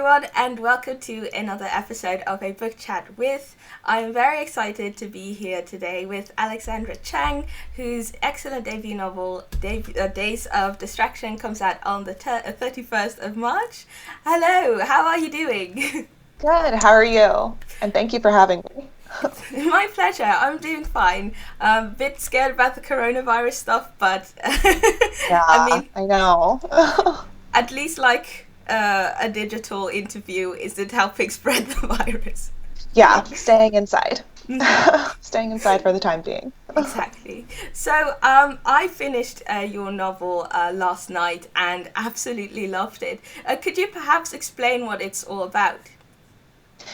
everyone, and welcome to another episode of a book chat with. I'm very excited to be here today with Alexandra Chang, whose excellent debut novel, Days of Distraction, comes out on the 31st of March. Hello, how are you doing? Good. How are you? And thank you for having me. My pleasure. I'm doing fine. A bit scared about the coronavirus stuff, but I Yeah, mean, I know. at least a digital interview isn't helping spread the virus. Yeah, staying inside. Mhm. Staying inside for the time being. Exactly. So, I finished your novel last night and absolutely loved it. Could you perhaps explain what it's all about?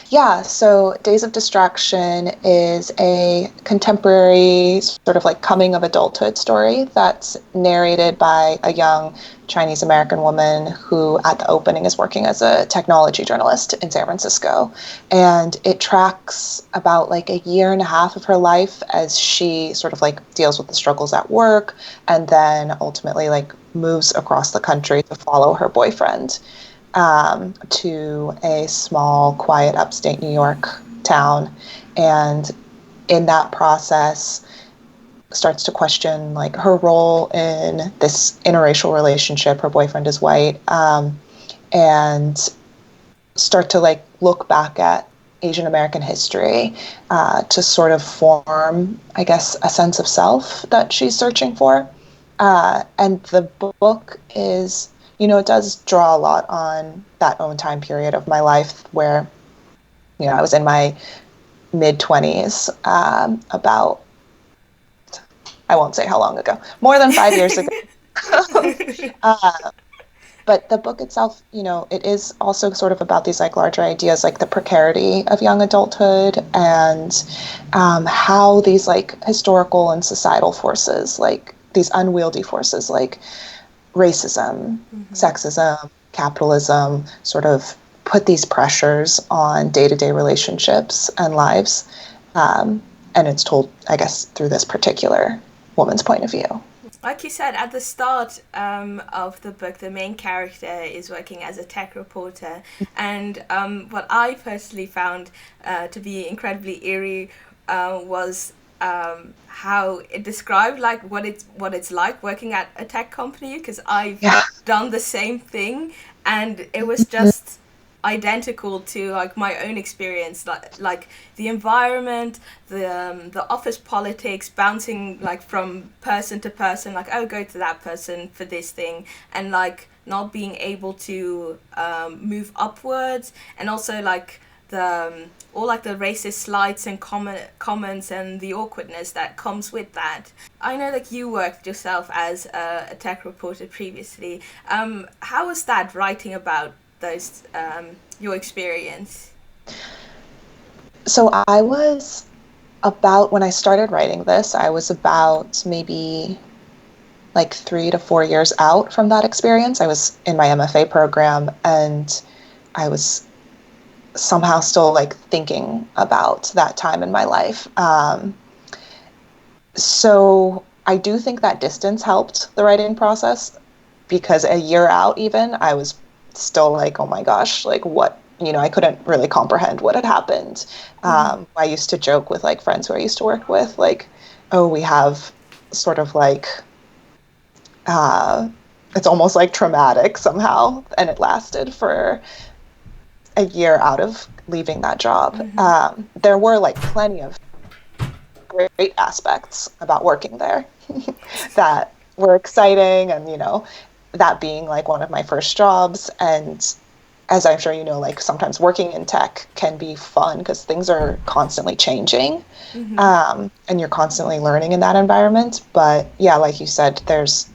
Yeah, so Days of Distraction is a contemporary sort of like coming of adulthood story that's narrated by a young Chinese American woman who, at the opening, is working as a technology journalist in San Francisco. And it tracks about like a year and a half of her life as she sort of like deals with the struggles at work and then ultimately like moves across the country to follow her boyfriend to a small, quiet upstate New York town. And in that process, starts to question like her role in this interracial relationship. Her boyfriend is white, and start to like look back at Asian American history to sort of form, I guess, a sense of self that she's searching for. And the book is, it does draw a lot on that own time period of my life where, I was in my mid 20s, about, I won't say how long ago, more than 5 years ago. uh, but the book itself, it is also sort of about these like larger ideas, like the precarity of young adulthood and how these like historical and societal forces, like these unwieldy forces, like racism, Mm-hmm. sexism, capitalism, sort of put these pressures on day-to-day relationships and lives. And it's told, I guess, through this particular woman's point of view. Like you said at the start of the book, the main character is working as a tech reporter, and what I personally found to be incredibly eerie was how it described like what it's like working at a tech company, because I've Yeah. done the same thing, and it was just identical to like my own experience, like the environment, the office politics, bouncing like from person to person, like, oh, go to that person for this thing, and like not being able to move upwards, and also like all like the racist slights and comments and the awkwardness that comes with that. I know that you worked yourself as a tech reporter previously. How was that, writing about those your experience? So I was about, when I started writing this, I was about maybe like 3 to 4 years out from that experience. I was in my MFA program and I was somehow still like thinking about that time in my life. So I do think that distance helped the writing process because a year out, even, I was still like, oh my gosh, like what, I couldn't really comprehend what had happened. Mm-hmm. I used to joke with like friends who I used to work with, like, oh, we have sort of like, uh, it's almost like traumatic somehow. And it lasted for a year out of leaving that job. Mm-hmm. There were like plenty of great aspects about working there that were exciting and that being like one of my first jobs. And as I'm sure you know, like sometimes working in tech can be fun because things are constantly changing, Mm-hmm. and you're constantly learning in that environment. But yeah, like you said, there's,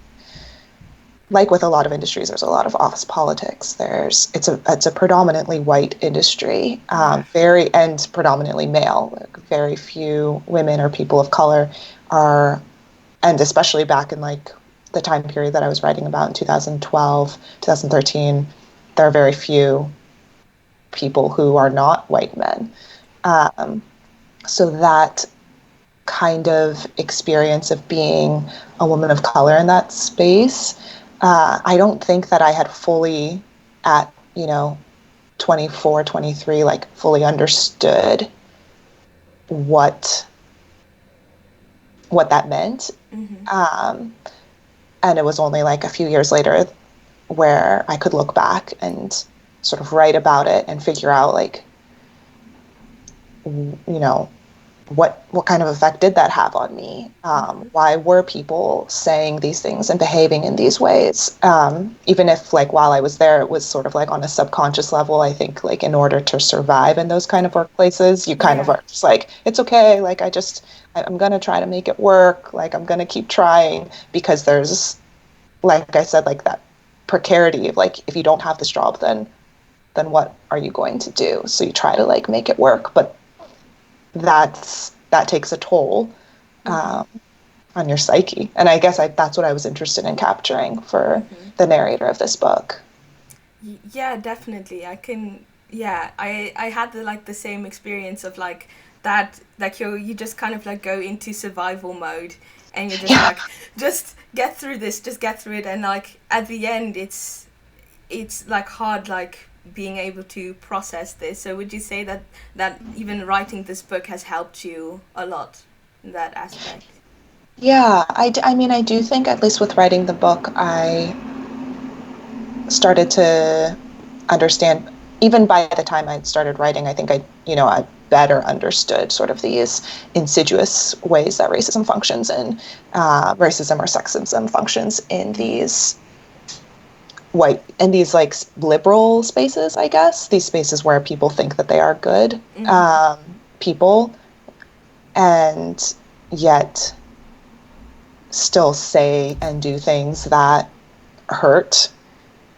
like with a lot of industries, there's a lot of office politics. It's a predominantly white industry, Yeah. very and predominantly male. Like very few women or people of color are, and especially back in like the time period that I was writing about in 2012, 2013, there are very few people who are not white men. Um, so that kind of experience of being a woman of color in that space, I don't think that I had fully at, 24, 23, like fully understood what that meant. Mm-hmm. Um, and it was only like a few years later where I could look back and sort of write about it and figure out like, you know, what kind of effect did that have on me? Mm-hmm. Why were people saying these things and behaving in these ways? Even if like while I was there, it was sort of like on a subconscious level. I think like in order to survive in those kind of workplaces, you kind of Yeah. are just like, it's okay. Like I'm gonna try to make it work. Like I'm gonna keep trying because there's, like I said, like that precarity of like if you don't have this job, then what are you going to do? So you try to like make it work, but that takes a toll Mm-hmm. um, on your psyche. And I guess that's what I was interested in capturing for Mm-hmm. the narrator of this book. Yeah, definitely. I can. Yeah, I had the same experience of like that. Like you just kind of like go into survival mode, and you're just Yeah, like, just get through this, just get through it, and like at the end, it's like hard like being able to process this. So would you say that even writing this book has helped you a lot in that aspect? yeah. I mean, I do think at least with writing the book, I started to understand. Even by the time I started writing, I think I better understood sort of these insidious ways that racism functions in racism or sexism functions in Mm-hmm. these like liberal spaces, I guess, these spaces where people think that they are good Mm-hmm. people, and yet still say and do things that hurt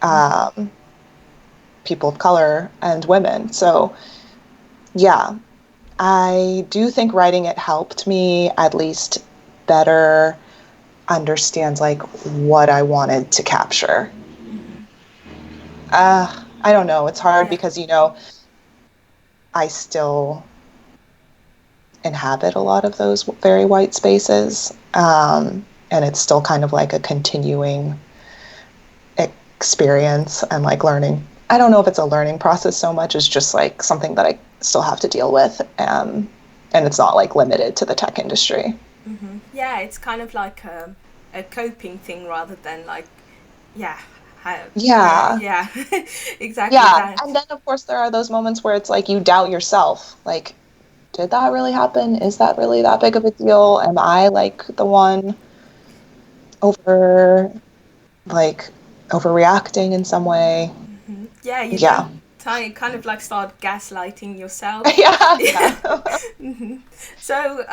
Mm-hmm. um, people of color and women. So yeah, I do think writing it helped me at least better understand like what I wanted to capture. Mm-hmm. I don't know. It's hard Yeah. because I still inhabit a lot of those very white spaces. And it's still kind of like a continuing experience and like learning. I don't know if it's a learning process so much as just like something that I still have to deal with. And it's not like limited to the tech industry. Mm-hmm. Yeah, it's kind of like a coping thing rather than like, yeah, Yeah. yeah, exactly Yeah. that. And then, of course, there are those moments where it's like you doubt yourself. Like, did that really happen? Is that really that big of a deal? Am I like the one over like overreacting in some way? Hmm. Yeah, you Yeah. then kind of like start gaslighting yourself. Yeah. Yeah. Yeah. Hmm. So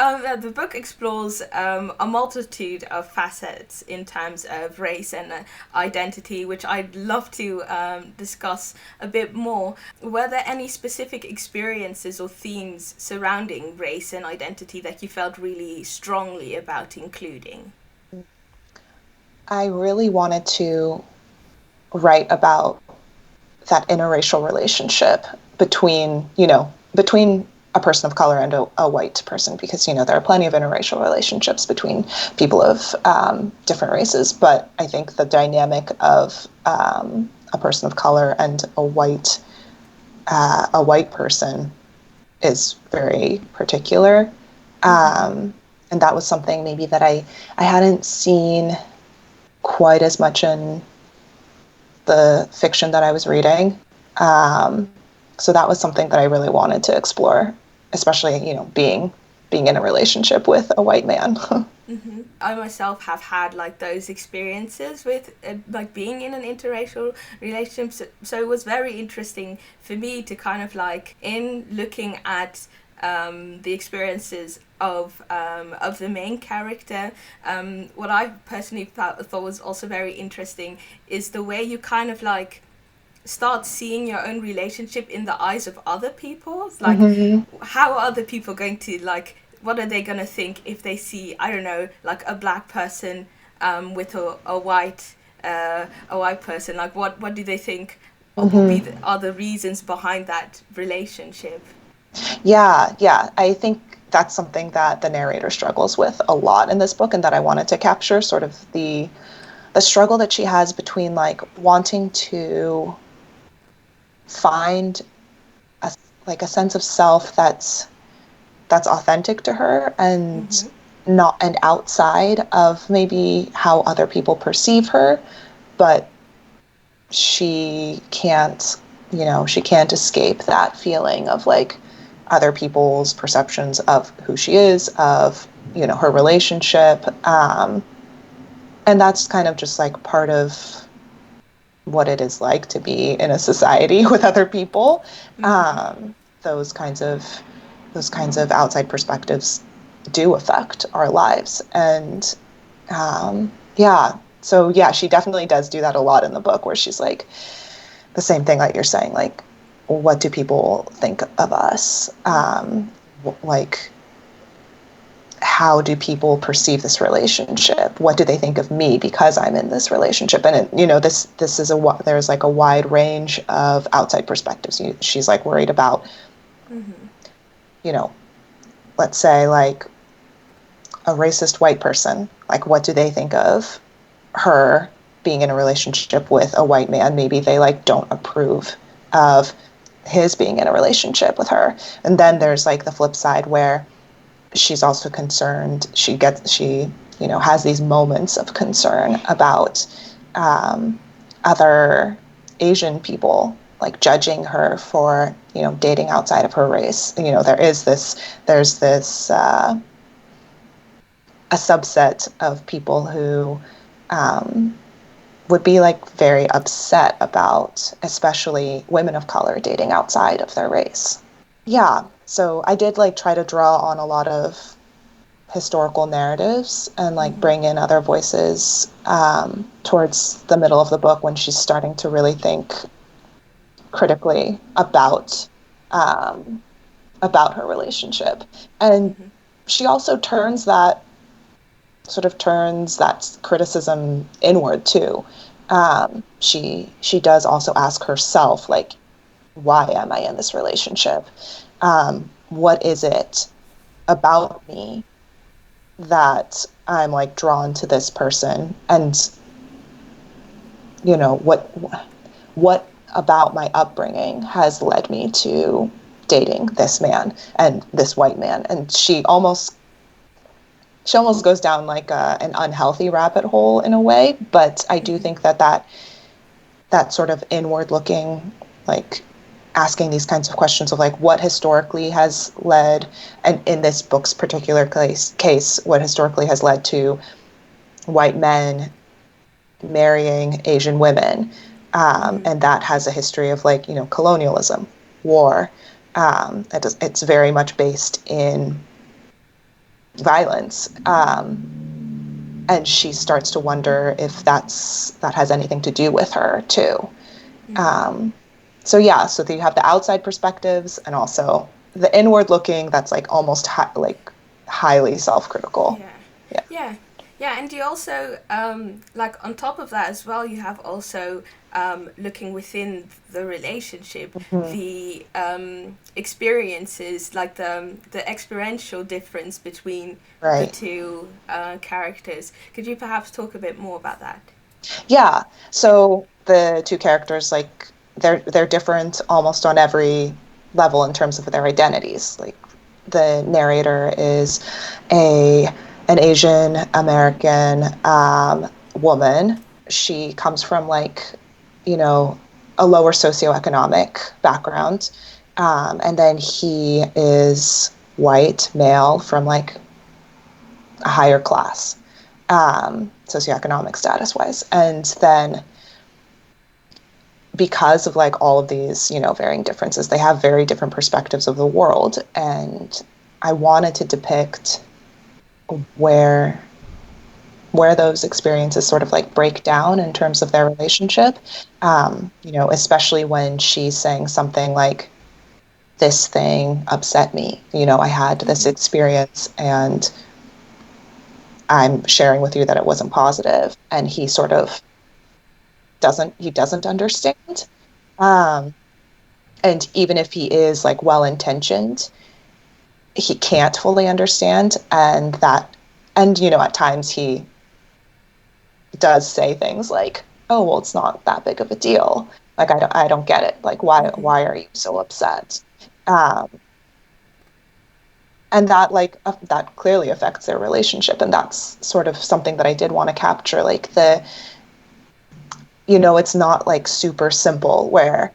the book explores a multitude of facets in terms of race and identity, which I'd love to discuss a bit more. Were there any specific experiences or themes surrounding race and identity that you felt really strongly about including? I really wanted to write about that interracial relationship between a person of color and a white person, because, there are plenty of interracial relationships between people of different races. But I think the dynamic of a person of color and a white person is very particular. Mm-hmm. And that was something maybe that I hadn't seen quite as much in the fiction that I was reading. Um, so that was something that I really wanted to explore, especially, being in a relationship with a white man. Mm-hmm. I myself have had like those experiences with like being in an interracial relationship, so it was very interesting for me to kind of like in looking at the experiences of the main character. What I personally thought was also very interesting is the way you kind of like start seeing your own relationship in the eyes of other people. It's like, Mm-hmm. how are other people going to like? What are they gonna think if they see, I don't know, like a black person with a white person? Like, what do they think? Will be Mm-hmm. are the reasons behind that relationship? Yeah, yeah. I think that's something that the narrator struggles with a lot in this book, and that I wanted to capture sort of the struggle that she has between like wanting to find a, like a sense of self that's authentic to her and Mm-hmm. not and outside of maybe how other people perceive her, but she can't, she can't escape that feeling of like other people's perceptions of who she is, of, her relationship. And that's kind of just like part of what it is like to be in a society with other people. Mm-hmm. Those kinds of outside perspectives do affect our lives, and yeah. So yeah, she definitely does do that a lot in the book, where she's like the same thing like you're saying, like what do people think of us? Like how do people perceive this relationship? What do they think of me because I'm in this relationship? And this is there's like a wide range of outside perspectives. She's like worried about, Mm-hmm. you know, let's say like a racist white person. Like what do they think of her being in a relationship with a white man? Maybe they like don't approve of his being in a relationship with her. And then there's like the flip side where she's also concerned. She has these moments of concern about other Asian people, like judging her for dating outside of her race. There's this a subset of people who would be like very upset about, especially women of color dating outside of their race. Yeah, so I did like try to draw on a lot of historical narratives and like Mm-hmm. bring in other voices towards the middle of the book, when she's starting to really think critically um, about her relationship. And Mm-hmm. she also turns that criticism inward too. She does also ask herself, like, why am I in this relationship? What is it about me that I'm like drawn to this person? And what about my upbringing has led me to dating this man and this white man? And she almost goes down like an unhealthy rabbit hole in a way, but I do Mm-hmm. think that sort of inward looking, like asking these kinds of questions of like what historically has led, and in this book's particular case, what historically has led to white men marrying Asian women. Mm-hmm. And that has a history of like, colonialism, war. It's very much based in violence. And she starts to wonder if that has anything to do with her too. Mm-hmm. Um, so yeah, so you have the outside perspectives and also the inward looking that's like almost like highly self-critical. Yeah, Yeah. yeah, yeah, and you also like on top of that as well. You have also looking within the relationship, Mhm. the experiences, like the experiential difference between the Right. two characters. Could you perhaps talk a bit more about that? Yeah. So the two characters, like they're different almost on every level in terms of their identities. Like the narrator is a an Asian American woman. She comes from like, you know, a lower socioeconomic background. And then he is white male from like a higher class, socioeconomic status wise. And then because of like all of these, varying differences, they have very different perspectives of the world. And I wanted to depict where those experiences sort of like break down in terms of their relationship. Especially when she's saying something like, this thing upset me. I had this Mm-hmm. experience and I'm sharing with you that it wasn't positive. And he sort of doesn't understand. Um, and even if he is like well intentioned, he can't fully understand. And at times he does say things like, oh, well, it's not that big of a deal. Like, I don't get it. Like, Mm-hmm. why are you so upset? Um, and that that clearly affects their relationship, and that's sort of something that I did want to capture. Like it's not like super simple where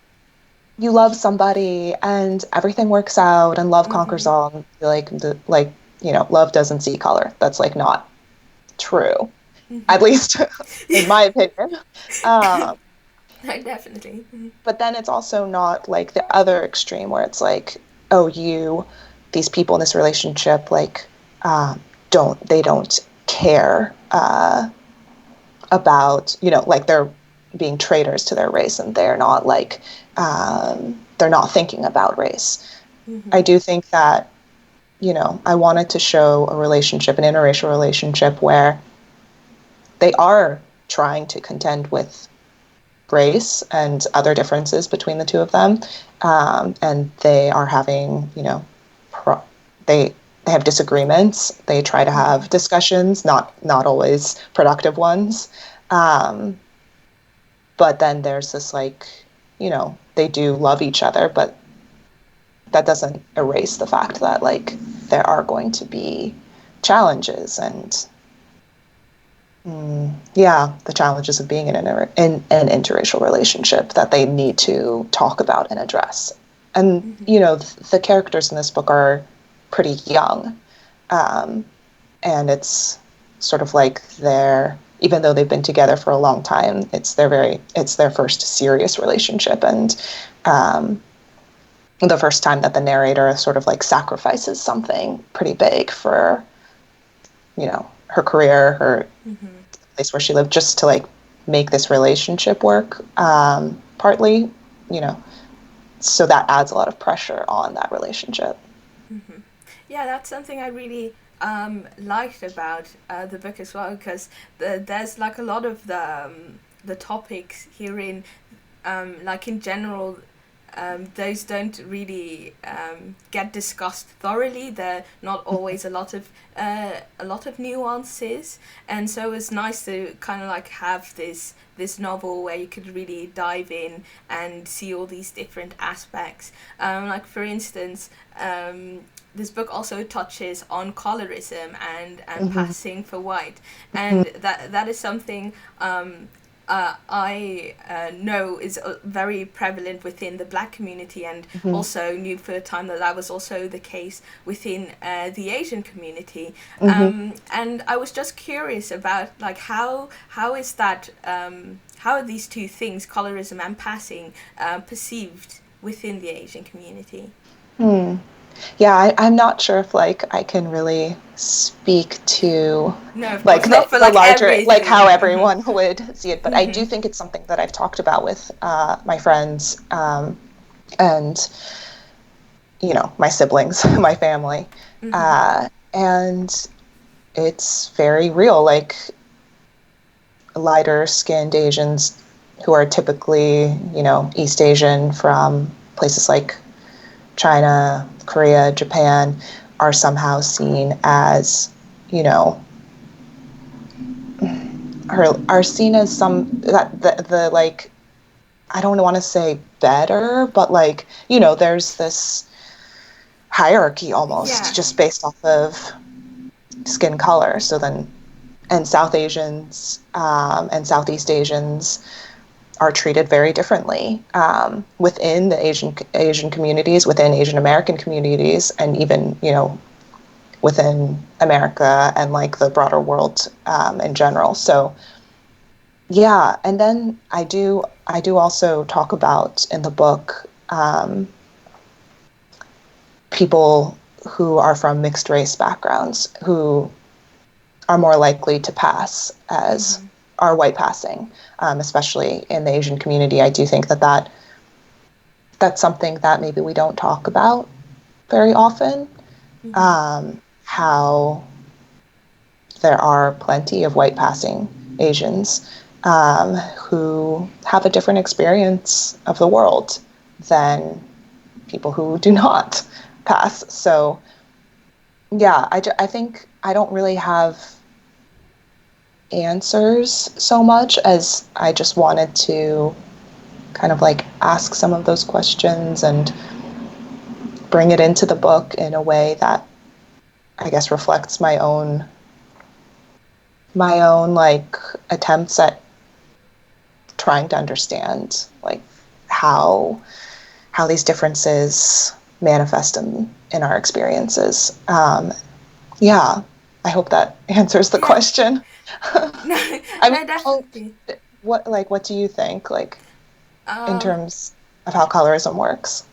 you love somebody and everything works out and love conquers Mm-hmm. all. And love doesn't see color. That's like not true, at Mm-hmm. least in my opinion. Um, No, definitely. but then it's also not like the other extreme where it's like, oh, these people in this relationship, like, don't care about, like they're being traitors to their race and they're not thinking about race. I Mm-hmm. do think that, I wanted to show a relationship, an interracial relationship where they are trying to contend with race and other differences between the two of them, and they are having, pro- they have disagreements. They try to Mm-hmm. have discussions, not always productive ones. Um, but then there's this like, they do love each other, but that doesn't erase the fact that like there are going to be challenges and yeah, the challenges of being in an interracial relationship that they need to talk about and address. And Mm-hmm. the characters in this book are pretty young, um, and it's sort of like even though they've been together for a long time, it's their first serious relationship, and um, the first time that the narrator sort of like sacrifices something pretty big for her career, her Mm-hmm. place where she lived, just to like make this relationship work. Partly, you know, so that adds a lot of pressure on that relationship. Mm-hmm. Yeah, that's something I really liked about the book as well, because there's like a lot of the topics herein, like in general, those don't really get discussed thoroughly. There are not always a lot of nuances, and so it's nice to kind of like have this novel where you could really dive in and see all these different aspects. Like for instance, this book also touches on colorism and Mm-hmm. passing for white, and that is something I know is very prevalent within the black community, and Mm-hmm. also knew for a time that that was also the case within the Asian community. Mm-hmm. And I was just curious about like how is that how are these two things, colorism and passing, perceived within the Asian community? Hmm. Yeah, I'm not sure if like I can really speak to No, of like course not for the like larger, like how everything. everyone would see it, but I do think it's something that I've talked about with my friends, and my siblings, my family, and it's very real. Like lighter skinned Asians who are typically, East Asian from places like China, Korea, Japan, are somehow seen as, you know, are seen as some that the like I don't want to say better, but like, there's this hierarchy almost Yeah. just based off of skin color. So then, and South Asians and Southeast Asians are treated very differently within the Asian communities, within Asian American communities, and even within America and like the broader world in general. So yeah, and then I do also talk about in the book people who are from mixed race backgrounds who are more likely to pass as Mm-hmm. are white passing, especially in the Asian community. I do think that's something that maybe we don't talk about very often. Mm-hmm. How there are plenty of white passing Asians who have a different experience of the world than people who do not pass. So, yeah, I think I don't really have answers so much as I just wanted to kind of like ask some of those questions and bring it into the book in a way that I guess reflects my own like attempts at trying to understand like how these differences manifest in our experiences. Yeah, I hope that answers the Yeah. question. No, I mean, no, definitely. what do you think, like, in Um, terms of how colorism works?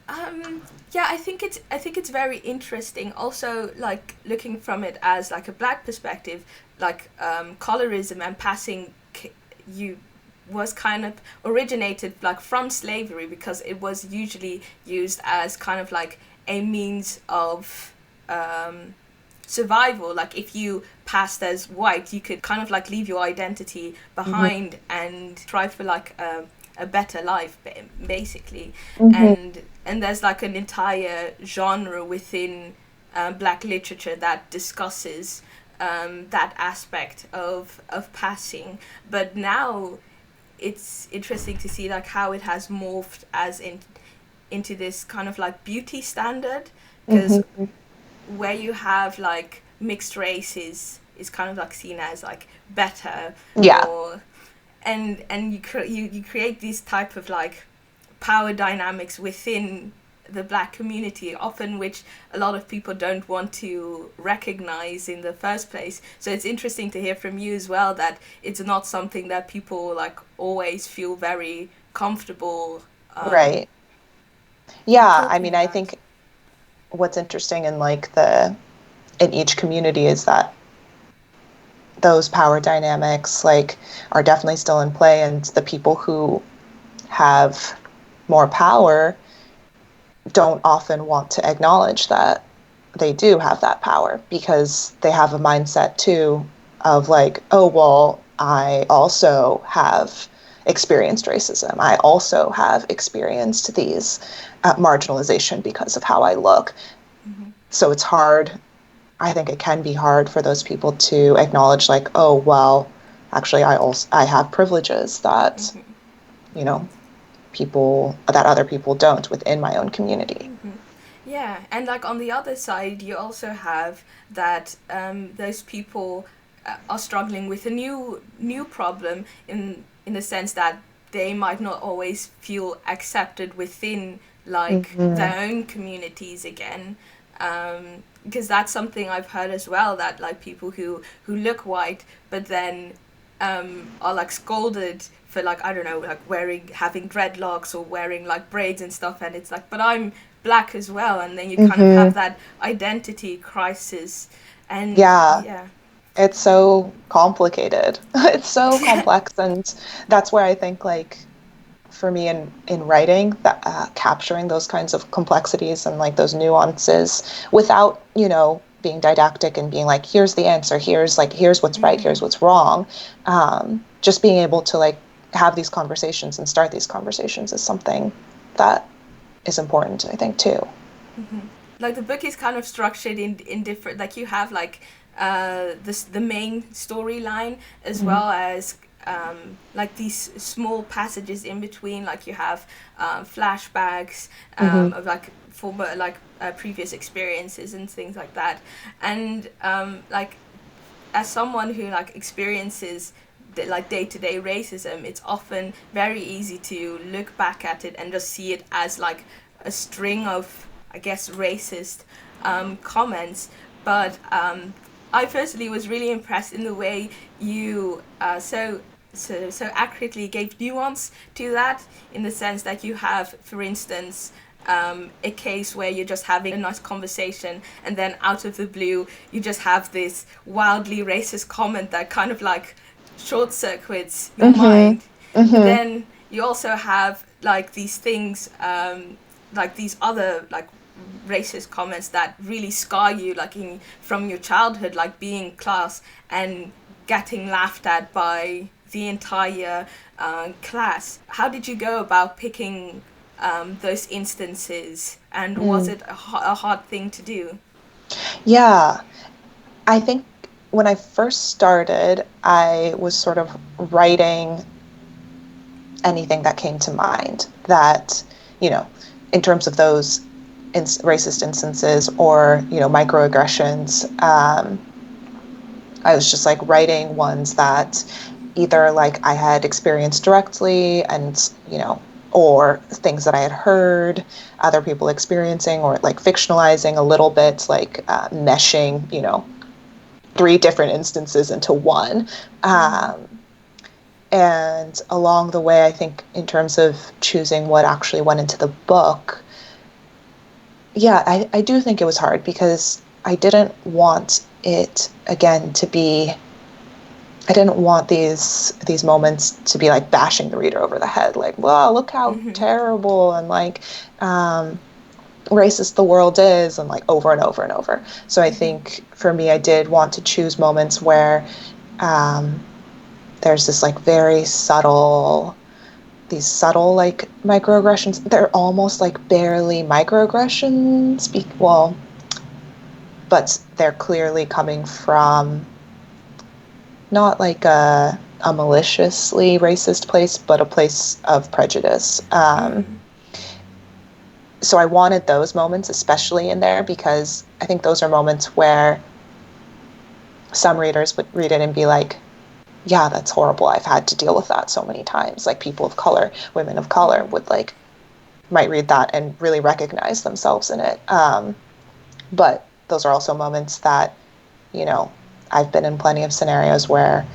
Um, yeah, I think it's very interesting. Also, like looking from it as like a black perspective, like colorism and passing, you was kind of originated like from slavery because it was usually used as kind of like a means of survival. Like if you passed as white, you could kind of like leave your identity Mm-hmm. behind and try for like a better life, basically. Mm-hmm. And there's like an entire genre within black literature that discusses that aspect of passing. But now it's interesting to see like how it has morphed as into this kind of like beauty standard, because Mm-hmm. where you have like mixed races is kind of like seen as like better, Yeah. or and you create these type of like power dynamics within the black community, often which a lot of people don't want to recognize in the first place. So it's interesting to hear from you as well that it's not something that people like always feel very comfortable Right. Yeah. I talking mean, I about. think what's interesting in like the in each community is that those power dynamics like are definitely still in play, and the people who have more power don't often want to acknowledge that they do have that power because they have a mindset too of like, oh, well, I also have experienced racism. I also have experienced these marginalization because of how I look. Mm-hmm. So it's hard. I think it can be hard for those people to acknowledge like, oh, well, actually I have privileges that, Mm-hmm. you know, people that other people don't within my own community. Mm-hmm. Yeah, and like on the other side, you also have that those people are struggling with a new problem in the sense that they might not always feel accepted within like Mm-hmm. their own communities again. Because that's something I've heard as well, that like people who look white but then are like scolded for like, I don't know, like having dreadlocks or wearing like braids and stuff, and it's like, but I'm black as well, and then you kind of Mm-hmm. have that identity crisis. And Yeah, yeah. it's so complicated. It's so complex, and that's where I think like for me in writing that capturing those kinds of complexities and like those nuances without being didactic and being like here's the answer, here's what's right, Mm-hmm. here's what's wrong, just being able to like have these conversations and start these conversations is something that is important, I think, too. Mm-hmm. Like the book is kind of structured in different, like you have like the main storyline as Mm-hmm. well as like these small passages in between, like you have flashbacks Mm-hmm. of like former like previous experiences and things like that. And like as someone who like experiences like day-to-day racism, it's often very easy to look back at it and just see it as like a string of, I guess, racist comments. But I personally was really impressed in the way you so accurately gave nuance to that, in the sense that you have, for instance, a case where you're just having a nice conversation and then out of the blue you just have this wildly racist comment that kind of like short circuits your Mm-hmm. mind. But Mm-hmm. then you also have like these things, like these other like racist comments that really scar you, like from your childhood, like being class and getting laughed at by the entire class. How did you go about picking those instances, and was Mm. it a hard thing to do? Yeah, I think when I first started, I was sort of writing anything that came to mind that, you know, in terms of those racist instances or, you know, microaggressions. I was just like writing ones that either like I had experienced directly and, you know, or things that I had heard other people experiencing, or like fictionalizing a little bit, like meshing, you know, three different instances into one. And along the way, I think in terms of choosing what actually went into the book, yeah, I do think it was hard because I didn't want it again to be, I didn't want these moments to be like bashing the reader over the head, like, well, look how terrible and like racist the world is, and like over and over and over. So I think for me, I did want to choose moments where there's this like very subtle, these subtle like microaggressions. They're almost like barely microaggressions, well, but they're clearly coming from not like a maliciously racist place, but a place of prejudice. So I wanted those moments especially in there because I think those are moments where some readers would read it and be like, yeah, that's horrible. I've had to deal with that so many times. Like people of color, women of color would like, might read that and really recognize themselves in it. But those are also moments that, you know, I've been in plenty of scenarios where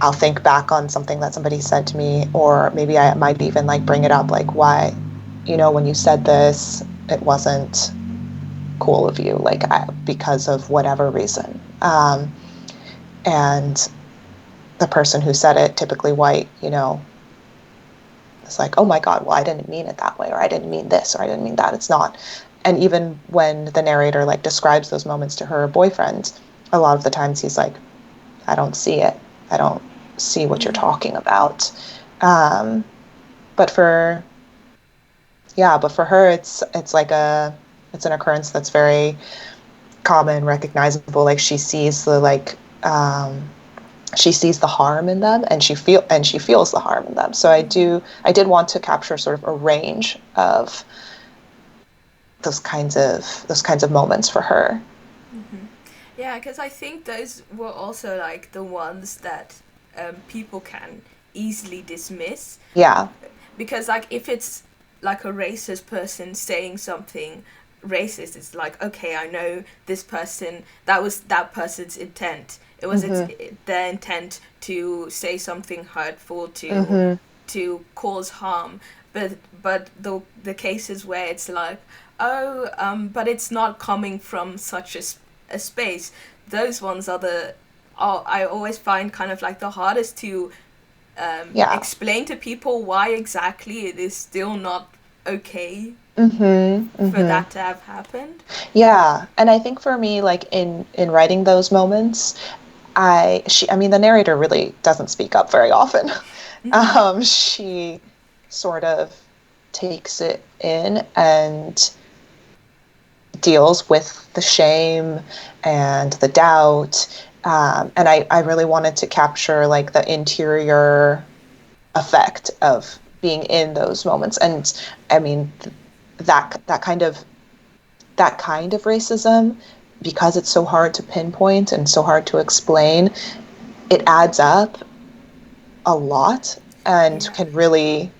I'll think back on something that somebody said to me, or maybe I might even like bring it up, like, why, you know, when you said this, it wasn't cool of you, like because of whatever reason. And the person who said it, typically white, you know, it's like, oh my God, well, I didn't mean it that way, or I didn't mean this, or I didn't mean that. It's not. And even when the narrator like describes those moments to her boyfriend, a lot of the times he's like, I don't see it. I don't see what you're talking about. But for her, it's like it's an occurrence that's very common, recognizable. Like she sees the she sees the harm in them, and she feels the harm in them. So I did want to capture sort of a range of those kinds of moments for her. Yeah, because I think those were also like the ones that people can easily dismiss. Yeah. Because like if it's like a racist person saying something racist, it's like, okay, I know this person, that was that person's intent. It was their intent to say something hurtful, to cause harm. But the cases where it's like, but it's not coming from such a space. Those ones are I always find kind of like the hardest to explain to people why exactly it is still not okay for that to have happened. Yeah, and I think for me, like in writing those moments, I mean the narrator really doesn't speak up very often. She sort of takes it in and deals with the shame and the doubt. And I really wanted to capture like the interior effect of being in those moments. And I mean, that kind of racism, because it's so hard to pinpoint and so hard to explain, it adds up a lot and can really,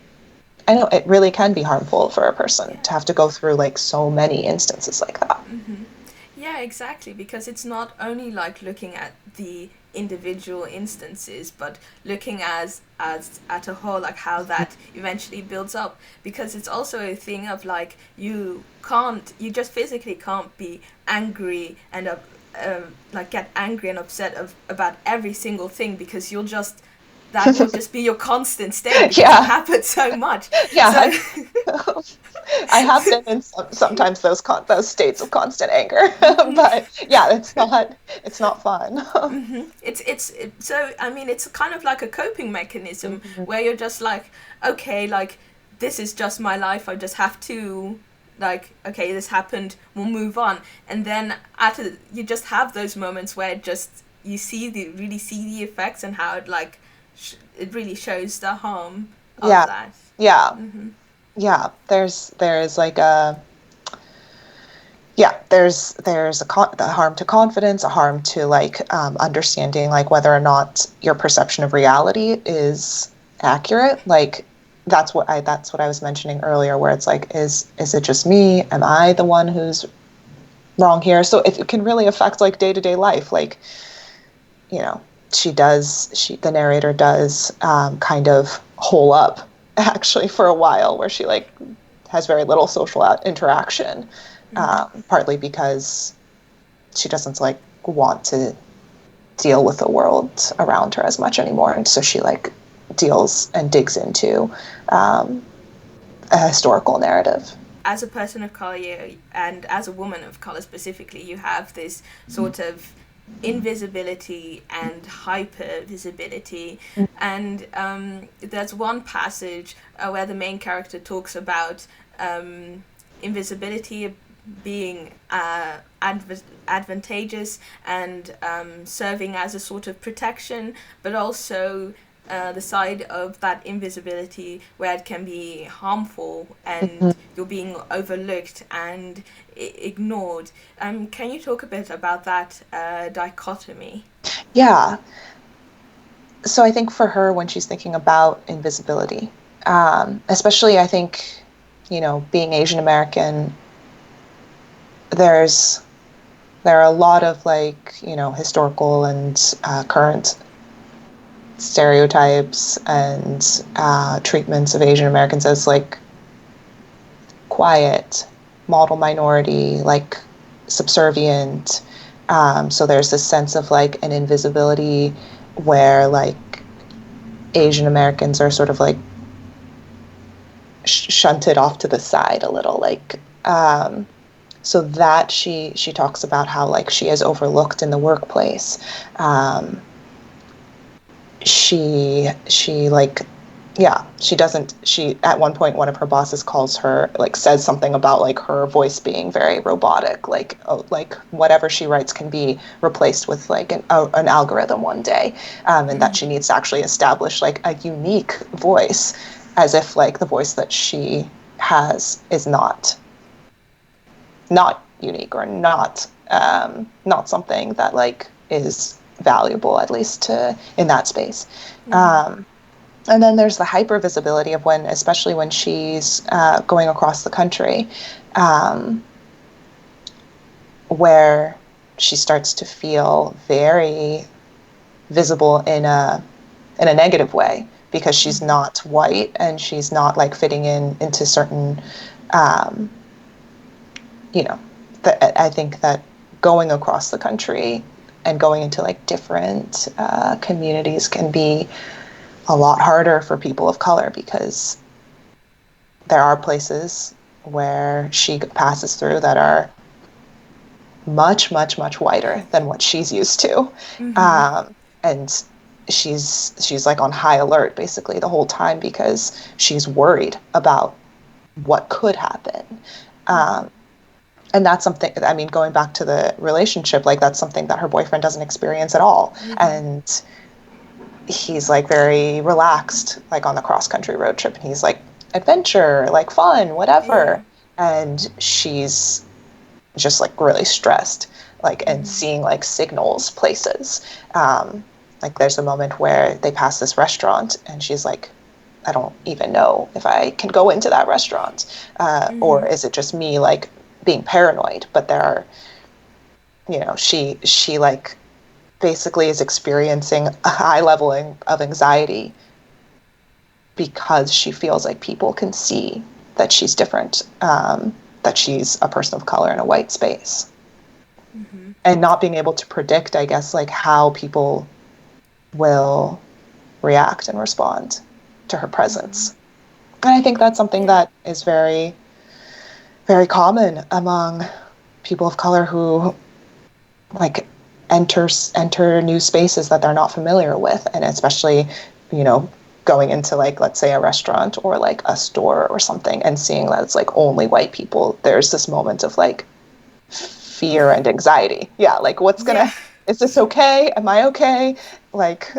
I know it really can be harmful for a person to have to go through like so many instances like that. Yeah, exactly, because it's not only like looking at the individual instances, but looking as at a whole, like how that eventually builds up. Because it's also a thing of like you just physically can't be angry and like get angry and upset about every single thing, because that will just be your constant state because it happens so much. Yeah. So I have been in sometimes those states of constant anger, but yeah, it's not fun. It's so I mean it's kind of like a coping mechanism where you're just like, okay, like this is just my life. I just have to, like, okay, this happened. We'll move on. And then you just have those moments where just really see the effects and how it like it really shows the harm of Yeah, that. yeah, Mm-hmm. yeah. There's like a yeah, there's the harm to confidence, a harm to like understanding like whether or not your perception of reality is accurate. Like that's what I was mentioning earlier, where it's like, is it just me? Am I the one who's wrong here? So it can really affect like day to day life. Like, you know, the narrator does kind of hole up actually for a while, where she like has very little social interaction, Mm-hmm. partly because she doesn't like want to deal with the world around her as much anymore, and so she like deals and digs into um, a historical narrative. As a person of color, and as a woman of color specifically, you have this sort of invisibility and hyper visibility. And there's one passage where the main character talks about invisibility being advantageous and serving as a sort of protection, but also the side of that invisibility where it can be harmful Mhm. and you're being overlooked and ignored. Can you talk a bit about that dichotomy? Yeah. So I think for her, when she's thinking about invisibility, especially I think, being Asian American, there's there are a lot of like, historical and current stereotypes and treatments of Asian Americans as like quiet, model minority, like subservient. So there's this sense of like an invisibility where like Asian Americans are sort of like shunted off to the side a little, like so that she talks about how like she is overlooked in the workplace. She like yeah, she doesn't she at one point one of her bosses calls her, like says something about like her voice being very robotic, like oh, like whatever she writes can be replaced with like an algorithm one day, and that she Mm-hmm. needs to actually establish like a unique voice, as if like the voice that she has is not unique, or not something that like is valuable, at least to in that space. Mm-hmm. um, and then there's the hyper visibility of when, especially when she's going across the country, um, where she starts to feel very visible in a negative way, because she's Mm-hmm. not white and she's not like fitting into certain um, you know I think that going across the country and going into like different communities can be a lot harder for people of color, because there are places where she passes through that are much, much, much whiter than what she's used to. Mm-hmm. And she's like on high alert basically the whole time, because she's worried about what could happen. Mm-hmm. Um, and that's something, I mean, going back to the relationship, like that's something that her boyfriend doesn't experience at all. Mm-hmm. And he's like very relaxed, like on the cross country road trip, and he's like adventure, like fun, Yeah. whatever. And she's just like really stressed, like, and Mm-hmm. seeing like signals places. Like there's a moment where they pass this restaurant and she's like, I don't even know if I can go into that restaurant, or Mm-hmm. is it just me like being paranoid? But there are, she like basically is experiencing a high level of anxiety, because she feels like people can see that she's different, that she's a person of color in a white space, Mm-hmm. and not being able to predict, I guess, like how people will react and respond to her Mm-hmm. presence. And I think that's something Yeah. that is very, very common among people of color who like enter new spaces that they're not familiar with, and especially, you know, going into like, let's say, a restaurant or like a store or something, and seeing that it's like only white people. There's this moment of like fear and anxiety. Yeah, like what's Yeah. gonna, is this okay? Am I okay? Like,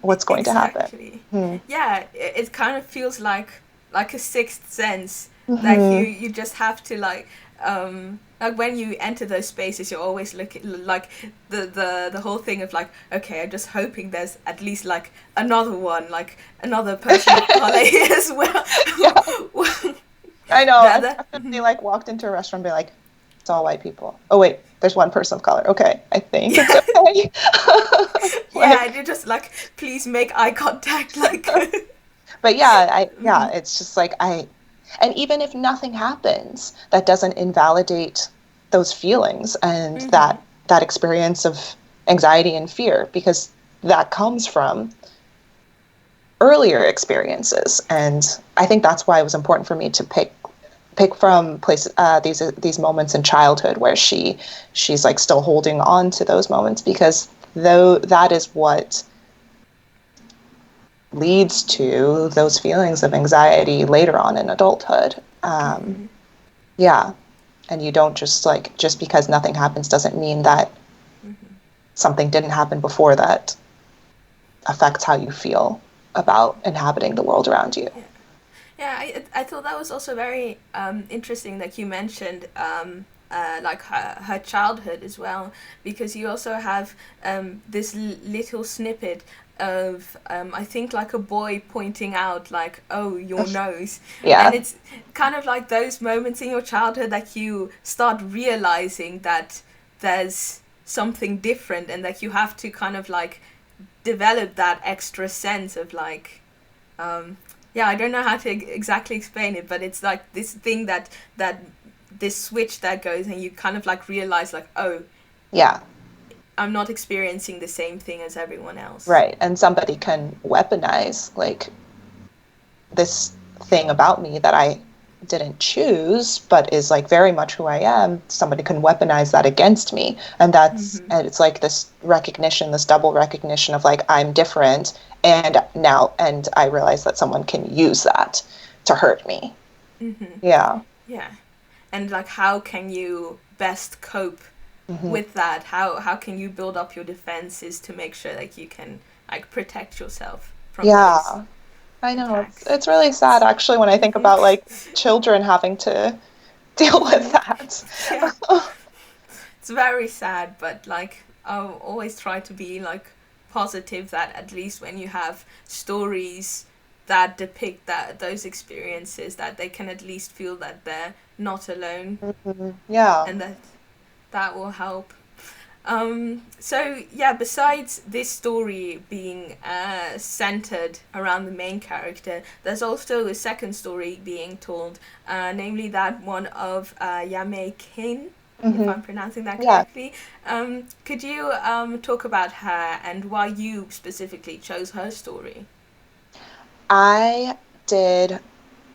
what's going to happen. Exactly. Hmm. Yeah, it kind of feels like a sixth sense that Hmm. you just have to like when you enter those spaces, you're always looking like the whole thing of like, okay, I'm just hoping there's at least like another one, like another person of color as well. Yeah, I know. I've that definitely like walked into a restaurant and be like, it's all white people. Oh wait, there's one person of color. Okay, I think it's yeah. okay. Yeah, Like, and you're just like, please make eye contact, like. but yeah, Mhm. it's just like and even if nothing happens, that doesn't invalidate those feelings and Mhm. that experience of anxiety and fear, because that comes from earlier experiences. And I think that's why it was important for me to pick from places, these moments in childhood where she's like still holding on to those moments, because though that is what leads to those feelings of anxiety later on in adulthood. Mhm. Yeah, and you don't just because nothing happens doesn't mean that Mhm. something didn't happen before that affects how you feel about inhabiting the world around you. Yeah. Yeah, I thought that was also very interesting that you mentioned like her childhood as well, because you also have this little snippet of I think like a boy pointing out like, oh, your nose, and Yeah, it's kind of like those moments in your childhood that you start realizing that there's something different and that you have to kind of like develop that extra sense of like um, yeah, I don't know how to exactly explain it, but it's like this thing that this switch that goes and you kind of like realize like, oh, yeah, I'm not experiencing the same thing as everyone else. right. And somebody can weaponize like this thing about me that I didn't choose, but is like very much who I am. Somebody can weaponize that against me. Mm-hmm. And it's like this recognition, this double recognition of like, I'm different. And I realize that someone can use that to hurt me. Mm-hmm. Yeah. Yeah, and like how can you best cope Hmm. with that? How can you build up your defenses to make sure that you can like protect yourself from those Yeah. I know. attacks? It's really sad actually when I think Mm-hmm. about like children having to deal with Mm-hmm. that. Yeah. It's very sad, but like I'll always try to be like positive that at least when you have stories that depict that those experiences that they can at least feel that they're not alone Mhm. Yeah. and that will help. So yeah, besides this story being centered around the main character, there's also a second story being told, namely that one of Yame Kin, if Hmm. I'm pronouncing that Yeah. correctly. Could you talk about her and why you specifically chose her story? I did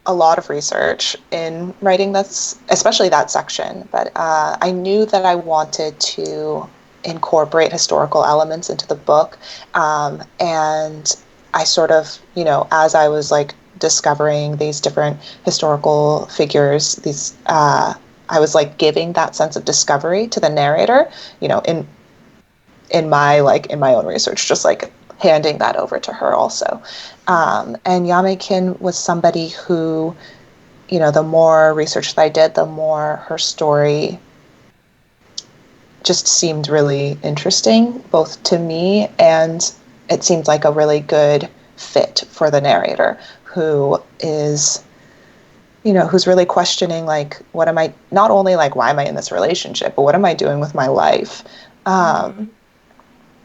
a lot of research in writing this, especially that section, but I knew that I wanted to incorporate historical elements into the book. And I sort of, as I was like discovering these different historical figures, I was like giving that sense of discovery to the narrator, you know, in in my own research, just like handing that over to her also. And Yamekin was somebody who, the more research that I did, the more her story just seemed really interesting, both to me and it seemed like a really good fit for the narrator who is, who's really questioning like, what am I, not only like, why am I in this relationship, but what am I doing with my life? Mm-hmm.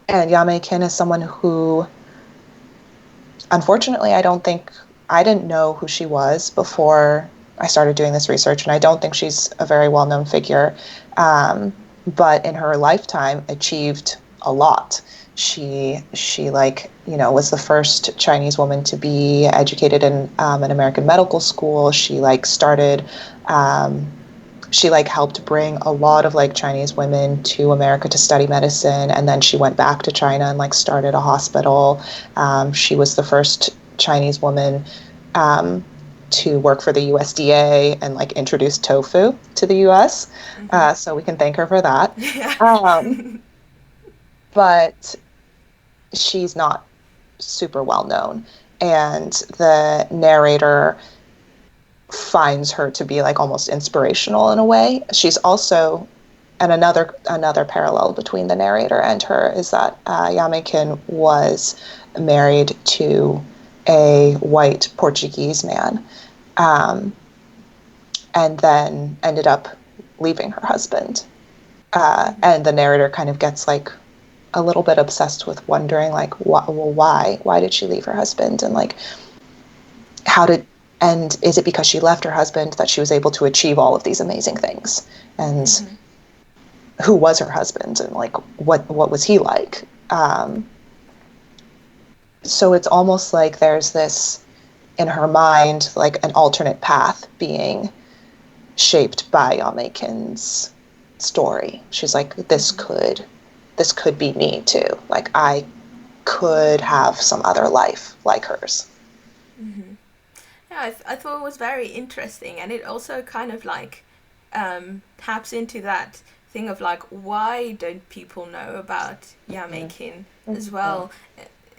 And Yame Kin is someone who, unfortunately, I didn't know who she was before I started doing this research, and I don't think she's a very well known figure. But in her lifetime, achieved a lot. She like was the first Chinese woman to be educated in an American medical school. Um, she like helped bring a lot of like Chinese women to America to study medicine, and then she went back to China and like started a hospital. She was the first Chinese woman um, to work for the USDA and like introduce tofu to the US. Mm-hmm. So we can thank her for that. Yeah. Um, but she's not super well known, and the narrator finds her to be like almost inspirational in a way. She's also, and another parallel between the narrator and her is that Yamekin was married to a white Portuguese man, and then ended up leaving her husband. And the narrator kind of gets like a little bit obsessed with wondering like, why did she leave her husband, and like and is it because she left her husband that she was able to achieve all of these amazing things, and who was her husband, and like what was he like? So it's almost like there's this in her mind, like an alternate path being shaped by Yamekin's story. She's like, this could be me too. Like I could have some other life like hers. Mm-hmm. Yeah, I thought it was very interesting, and it also kind of like taps into that thing of like, why don't people know about Yamekin as well?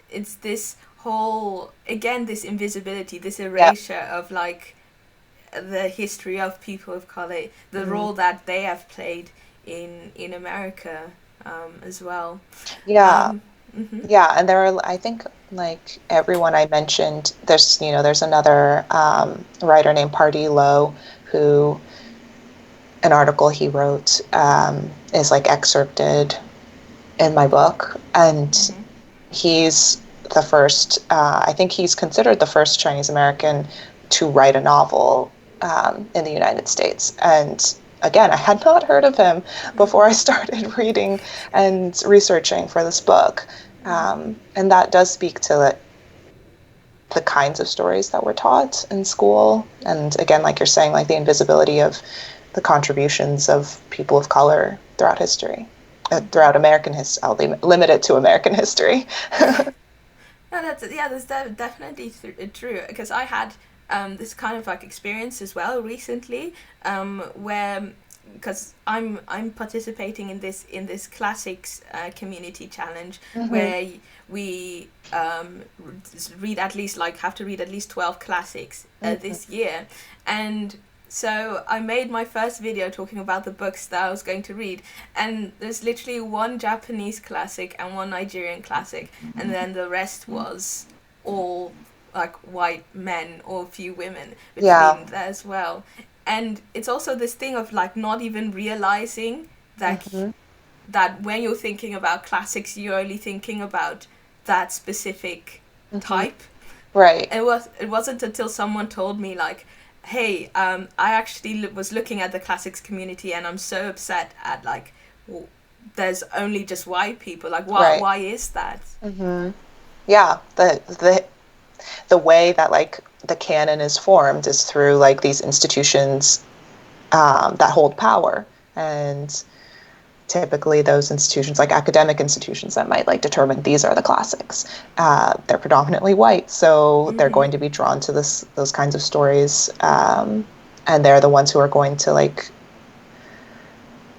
It's this whole, again, this invisibility, this erasure of like the history of people of color, the role that they have played in America as well. Yeah. Mm-hmm. Yeah, and there are, I think, like everyone I mentioned, there's another writer named Party Lowe who an article he wrote is like excerpted in my book, and he's the first. I think he's considered the first Chinese American to write a novel in the United States, and again, I had not heard of him before I started reading and researching for this book. And that does speak to the kinds of stories that were taught in school. And again, like you're saying, like the invisibility of the contributions of people of color throughout history, throughout American history. I'll limit it to American history. No, that's definitely true. Because I had this kind of like experience as well recently, where because I'm participating in this classics community challenge where we read at least have to read at least 12 classics this year, and so I made my first video talking about the books that I was going to read, and there's literally one Japanese classic and one Nigerian classic, and then the rest was all like white men or a few women between there as well. And it's also this thing of like not even realizing that that when you're thinking about classics, you're only thinking about that specific type. Right. And it wasn't until someone told me like, hey, I actually was looking at the classics community and I'm so upset at like, well, there's only just white people. Like, why is that? Yeah, the way that like the canon is formed is through like these institutions that hold power, and typically those institutions, like academic institutions that might like determine these are the classics, they're predominantly white, so they're going to be drawn to those kinds of stories, and they're the ones who are going to like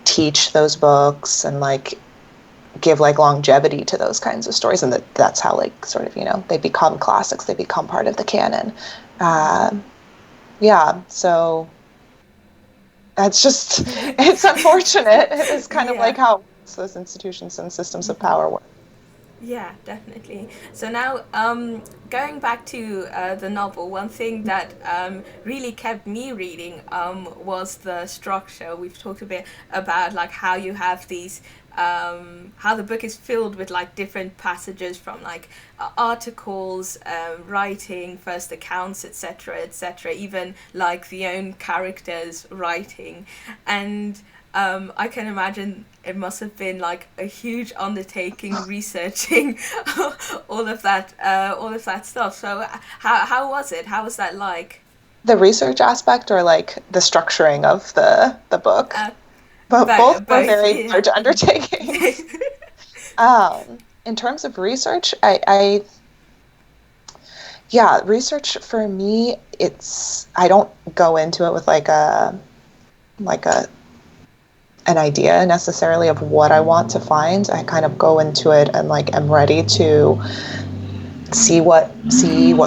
teach those books and like give like longevity to those kinds of stories, and that's how like sort of they become classics, they become part of the canon. So that's just it's unfortunate. It's kind of like how those institutions and systems of power work. Yeah, definitely. So now, going back to the novel, one thing that really kept me reading was the structure. We've talked a bit about like how you have these, how the book is filled with like different passages from like articles, writing, first accounts, etc., etc., even like the own characters' writing, and I can imagine it must have been like a huge undertaking researching all of that stuff. So how was it? How was that like? The research aspect, or like the structuring of the book? But both were very large undertakings. In terms of research, research for me, I don't go into it with an idea necessarily of what I want to find. I kind of go into it and like am ready to see what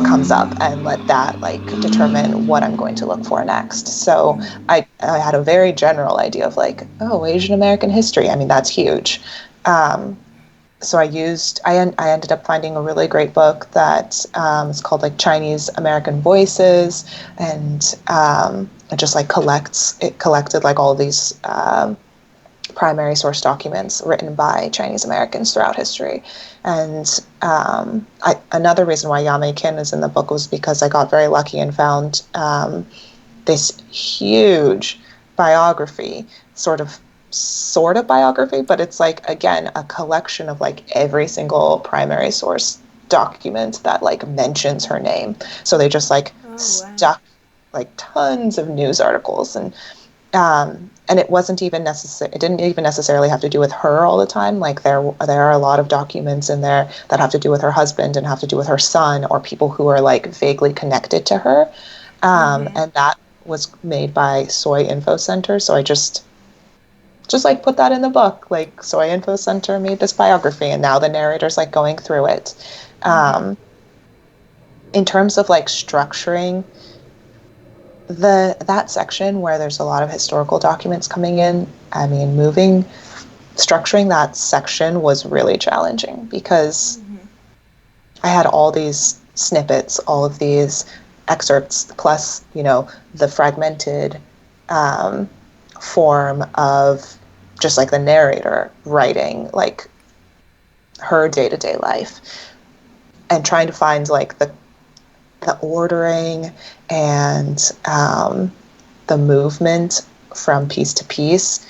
comes up and let that like determine what I'm going to look for next. So I had a very general idea of like, oh, Asian American history. I mean, that's huge. Um, so I ended up finding a really great book that is called like Chinese American Voices, and it just like collected like all these primary source documents written by Chinese Americans throughout history. And another reason why Yame Kin is in the book was because I got very lucky and found this huge biography, sort of biography, but it's like, again, a collection of like every single primary source document that like mentions her name. So they just like Oh wow. stuck like tons of news articles, and it wasn't even necessary. It didn't even necessarily have to do with her all the time. Like there are a lot of documents in there that have to do with her husband and have to do with her son or people who are like vaguely connected to her. And that was made by Soy Info Center. So I just like put that in the book. Like Soy Info Center made this biography, and now the narrator's like going through it. In terms of like structuring that section where there's a lot of historical documents coming in, I mean, structuring that section was really challenging because I had all these snippets, all of these excerpts, plus, the fragmented form of just like the narrator writing like her day-to-day life, and trying to find like the ordering and the movement from piece to piece.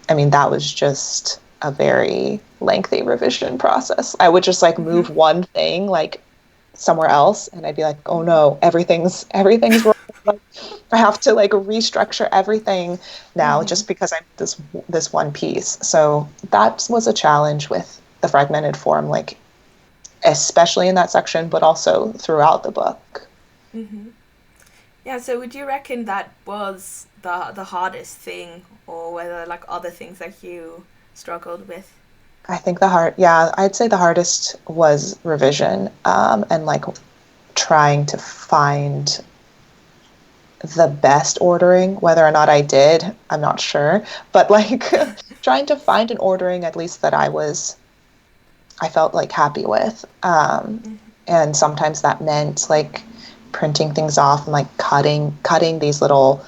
I mean, that was just a very lengthy revision process. I would just like move one thing like somewhere else, and I'd be like, oh no, everything's wrong. Like, I have to like restructure everything now just because I'm this one piece. So that was a challenge with the fragmented form, like especially in that section, but also throughout the book. Yeah, so would you reckon that was the hardest thing, or whether like other things that you struggled with? I think I'd say the hardest was revision, and like trying to find the best ordering. Whether or not I did, I'm not sure, but like trying to find an ordering at least that I felt like happy with. And sometimes that meant like printing things off and like cutting these little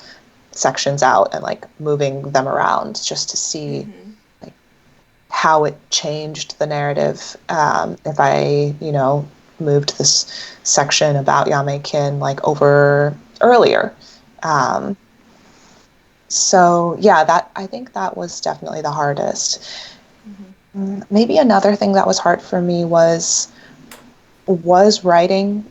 sections out and like moving them around just to see like how it changed the narrative. If I, moved this section about Yame Kin like over earlier. So yeah, I think that was definitely the hardest. Maybe another thing that was hard for me was writing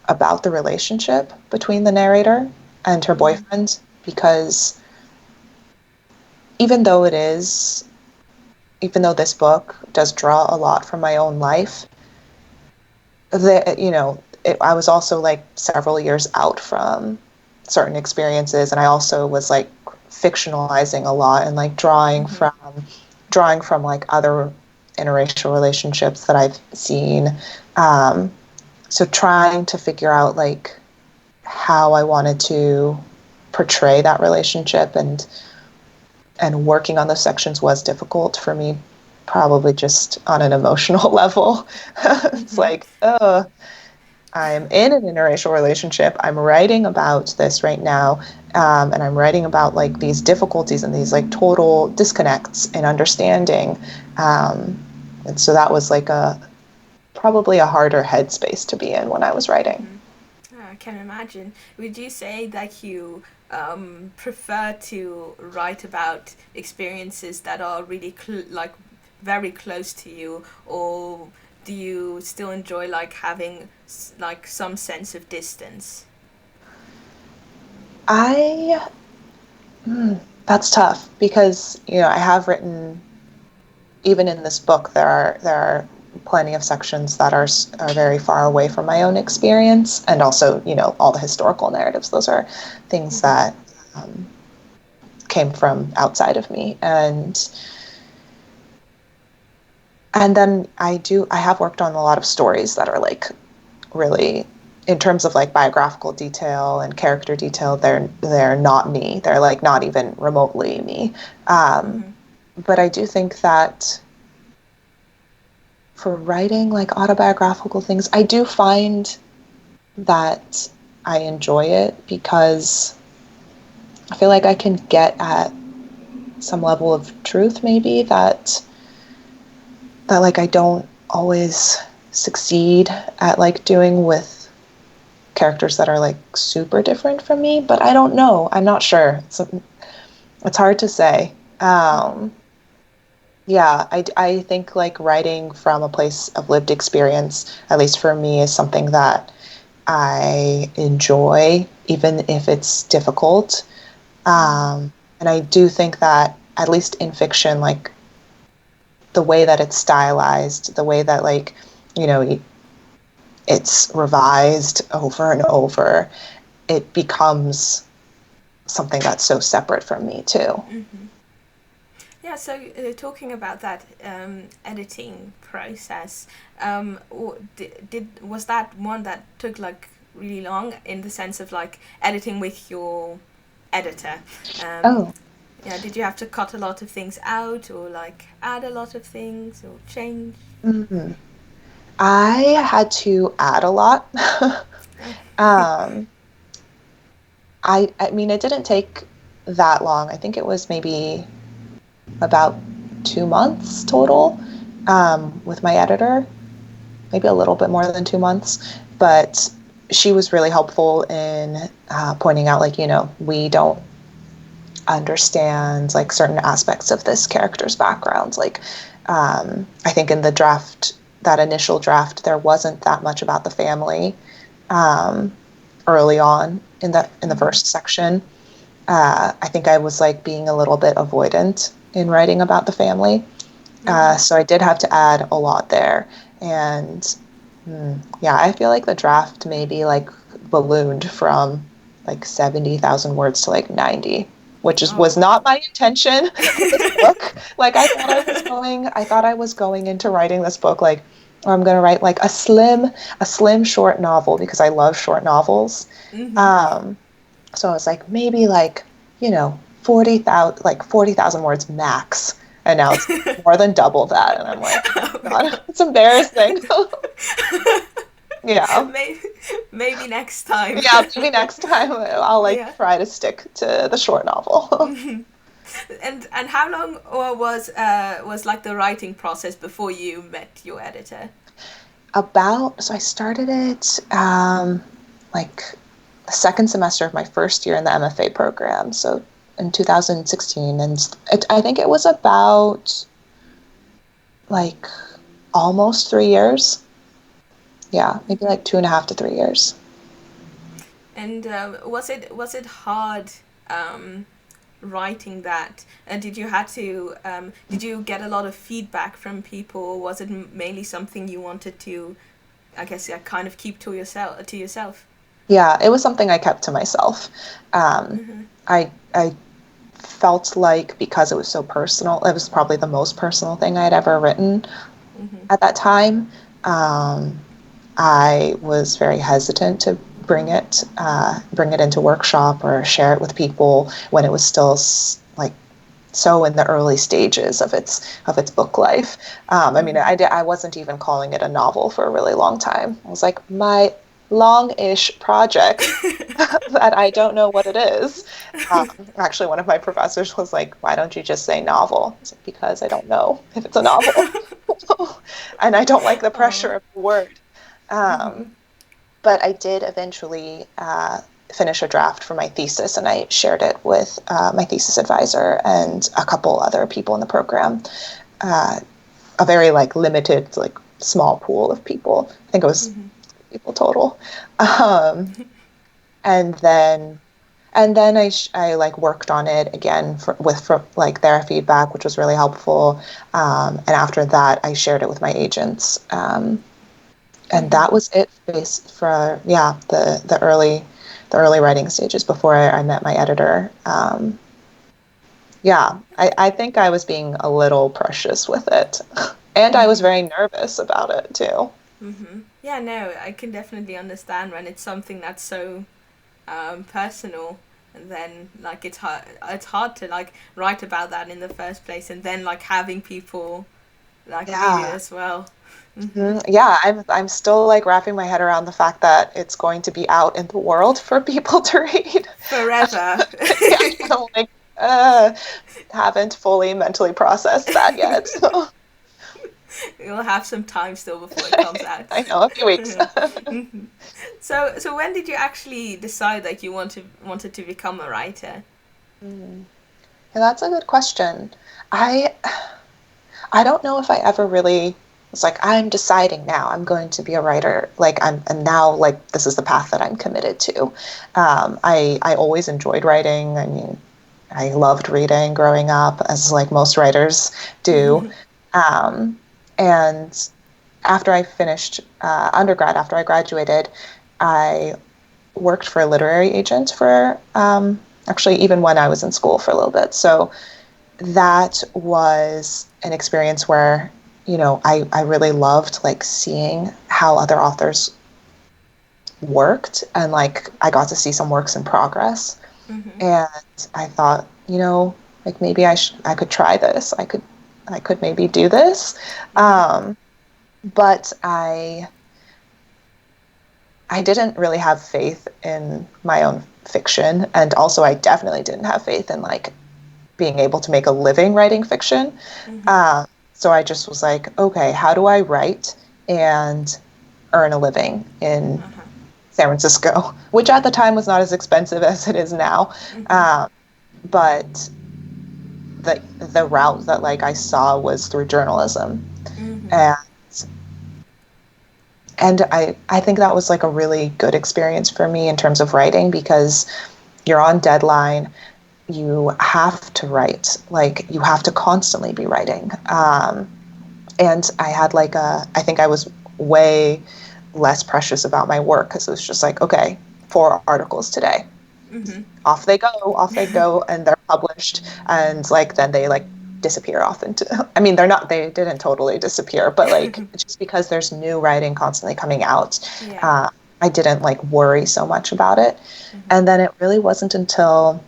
about the relationship between the narrator and her boyfriend, because even though this book does draw a lot from my own life, I was also like several years out from certain experiences, and I also was like fictionalizing a lot and like drawing from like other interracial relationships that I've seen. So trying to figure out like how I wanted to portray that relationship and working on those sections was difficult for me, probably just on an emotional level. It's like, oh, I'm in an interracial relationship. I'm writing about this right now. And I'm writing about like these difficulties and these like total disconnects in understanding. And so that was like probably a harder headspace to be in when I was writing. I can imagine. Would you say that you prefer to write about experiences that are really like very close to you, or do you still enjoy like having like some sense of distance? I That's tough because I have written, even in this book, there are plenty of sections that are very far away from my own experience, and also all the historical narratives. Those are things that came from outside of me, and And then I have worked on a lot of stories that are like really, in terms of like biographical detail and character detail, they're not me. They're like not even remotely me. Um, Mm-hmm. but I do think that for writing like autobiographical things, I do find that I enjoy it because I feel like I can get at some level of truth maybe that like I don't always succeed at like doing with characters that are like super different from me, but I don't know. I'm not sure. It's hard to say. Mm-hmm. Yeah, I think like writing from a place of lived experience, at least for me, is something that I enjoy, even if it's difficult. Mm-hmm. And I do think that, at least in fiction, like the way that it's stylized, the way that like, you know, it's revised over and over, it becomes something that's so separate from me too. Mm-hmm. Yeah, so talking about that editing process, was that one that took like really long in the sense of like editing with your editor? Um, Oh, yeah, did you have to cut a lot of things out or like add a lot of things or change? mm. I had to add a lot. um, I mean, it didn't take that long. I think it was maybe about 2 months total with my editor, maybe a little bit more than 2 months. But she was really helpful in pointing out, like, we don't understand like certain aspects of this character's background. Like, I think in the draft, that initial draft, there wasn't that much about the family um, early on in the Mm-hmm. first section. I think I was like being a little bit avoidant in writing about the family. Mm-hmm. So I did have to add a lot there. And yeah, I feel like the draft maybe like ballooned from like 70,000 words to like 90, which was Oh. not my intention with this book. Like I thought I was going into writing this book like, oh, I'm going to write like a slim short novel because I love short novels. Mm-hmm. Um, so I was like, maybe like, 40,000 words max. And now it's more than double that. And I'm like, oh Oh, my God, it's embarrassing. Yeah. maybe, maybe next time. Yeah, maybe next time I'll like Yeah. try to stick to the short novel. Mm-hmm. And how long was like the writing process before you met your editor? So I started it like the second semester of my first year in the MFA program. So in 2016. And I think it was about like almost 3 years. Yeah, maybe like 2.5 to 3 years. And was it hard writing that? And did you get a lot of feedback from people? Or was it mainly something you wanted to, I guess, yeah, kind of keep to yourself? To yourself. Yeah, it was something I kept to myself. Mm-hmm. I felt like because it was so personal, it was probably the most personal thing I had ever written Mm-hmm. at that time. Um, I was very hesitant to bring it into workshop or share it with people when it was still like so in the early stages of its book life. I mean, Mm-hmm. I wasn't even calling it a novel for a really long time. I was like, my long-ish project that I don't know what it is. Actually, one of my professors was like, "Why don't you just say novel?" I was like, "Because I don't know if it's a novel, and I don't like the pressure Oh. of the word." Mm-hmm. Um, but I did eventually finish a draft for my thesis, and I shared it with my thesis advisor and a couple other people in the program. Uh, a very like limited, like small pool of people. I think it was Mm-hmm. people total. Um, and then I like worked on it again for like their feedback, which was really helpful. And after that, I shared it with my agents. And Mm-hmm. that was it for yeah the early writing stages before I met my editor. Yeah, I think I was being a little precious with it. And I was very nervous about it too. Yeah, no, I can definitely understand when it's something that's so personal, and then like it's hard to like write about that in the first place, and then like having people like read it Yeah. as well. Yeah, I'm still like wrapping my head around the fact that it's going to be out in the world for people to read. Forever. Yeah, I'm like, haven't fully mentally processed that yet. So You'll have some time still before it comes out. I know, a few weeks. So when did you actually decide that you wanted to become a writer? Mm. Yeah, that's a good question. I I don't know if I ever really was like, I'm deciding now I'm going to be a writer. Like and now like this is the path that I'm committed to. I always enjoyed writing. I mean, I loved reading growing up, as like most writers do. Um, and after I finished undergrad, after I graduated, I worked for a literary agent for actually even when I was in school for a little bit. So that was an experience where, I really loved like seeing how other authors worked, and like I got to see some works in progress. And I thought, like maybe I could try this. I could maybe do this. But I didn't really have faith in my own fiction, and also I definitely didn't have faith in like being able to make a living writing fiction. So I just was like, okay, how do I write and earn a living in San Francisco, which at the time was not as expensive as it is now. But the route that like I saw was through journalism, and I think that was like a really good experience for me in terms of writing, because you're on deadline, you have to write, like you have to constantly be writing. And I had like I think I was way less precious about my work, because it was just like, okay, 4 articles today, off they go, and they're published, and like then they like disappear off into, I mean, they didn't totally disappear, but like just because there's new writing constantly coming out, Yeah. I didn't like worry so much about it. And then it really wasn't until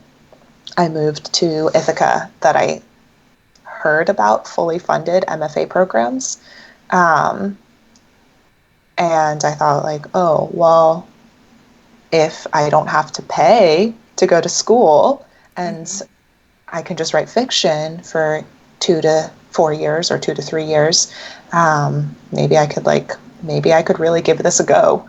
I moved to Ithaca that I heard about fully funded MFA programs. Um, and I thought, like, oh, well, if I don't have to pay to go to school, and I can just write fiction for 2 to 4 years or 2 to 3 years, maybe I could really give this a go.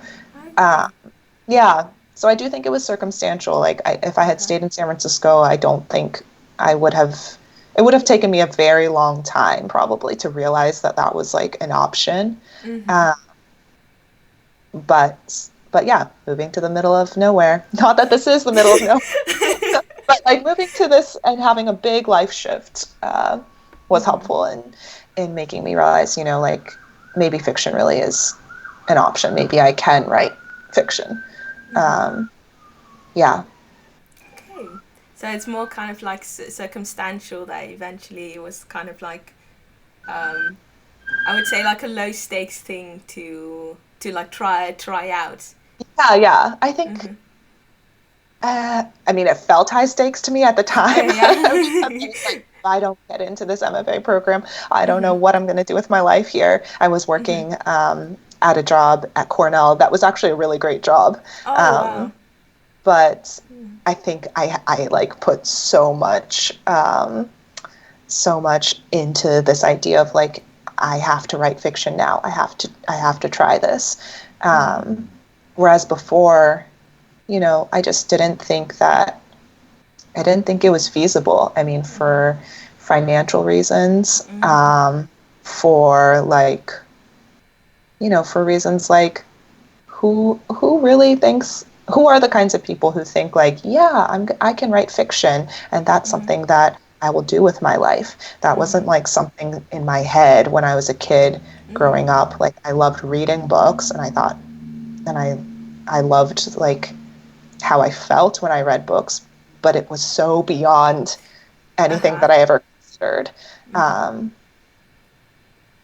Uh, Okay. yeah. So I do think it was circumstantial. Like, if I had stayed in San Francisco, I don't think I would have. It would have taken me a very long time, probably, to realize that that was like an option. Uh, but yeah, moving to the middle of nowhere. Not that this is the middle of nowhere, but like moving to this and having a big life shift was helpful in making me realize, like maybe fiction really is an option. Maybe I can write fiction. Um, yeah. Okay. So it's more kind of like circumstantial that eventually it was kind of like, um, I would say like a low stakes thing to like try out. Yeah, yeah. I think, I mean, it felt high stakes to me at the time. I Yeah. was like, if I don't get into this MFA program, I don't know what I'm going to do with my life here. I was working at a job at Cornell that was actually a really great job. Oh Um, wow. but I think I like put so much into this idea of like, I have to write fiction now. I have to try this. Whereas before, I just I didn't think it was feasible. I mean, for financial reasons, for like, for reasons like, who really thinks, who are the kinds of people who think like, yeah, I can write fiction, and that's something that I will do with my life. That wasn't like something in my head when I was a kid growing up. Like, I loved reading books, and I thought, and I loved like how I felt when I read books, but it was so beyond anything Uh-huh. that I ever considered. Um,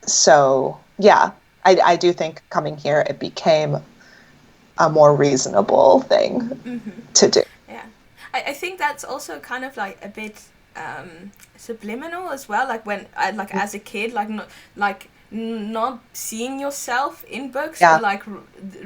So yeah, I do think coming here, it became a more reasonable thing to do. Yeah, I think that's also kind of like a bit subliminal as well. Like when I like as a kid, like not seeing yourself in books or Yeah. like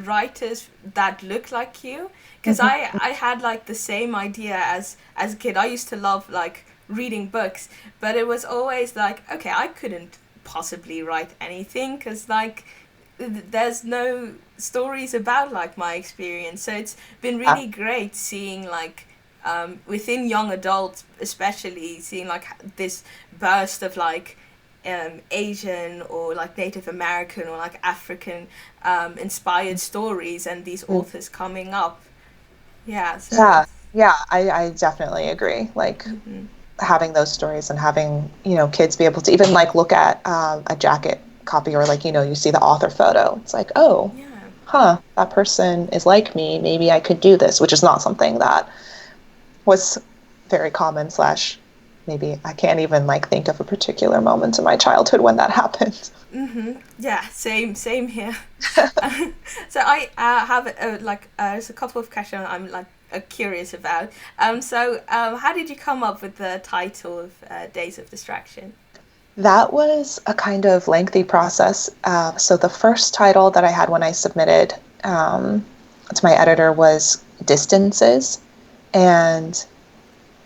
writers that look like you. Because Hmm. I had like the same idea as a kid. I used to love like reading books, but it was always like, okay, I couldn't possibly write anything because like there's no stories about like my experience. So it's been Yeah. really great seeing like within young adults, especially seeing like this burst of like Asian or like Native American or like African inspired stories and these Mm. authors coming up. Yeah, so Yeah. it's. Yeah. I definitely agree. Like Mm-hmm. having those stories and having, kids be able to even like look at a jacket copy or like, you see the author photo. It's like, oh, Yeah. huh, that person is like me. Maybe I could do this, which is not something that was very common slash maybe I can't even like think of a particular moment in my childhood when that happened. Yeah, same here. So I have there's a couple of questions I'm like curious about. How did you come up with the title of Days of Distraction? That was a kind of lengthy process. So the first title that I had when I submitted to my editor was Distances, and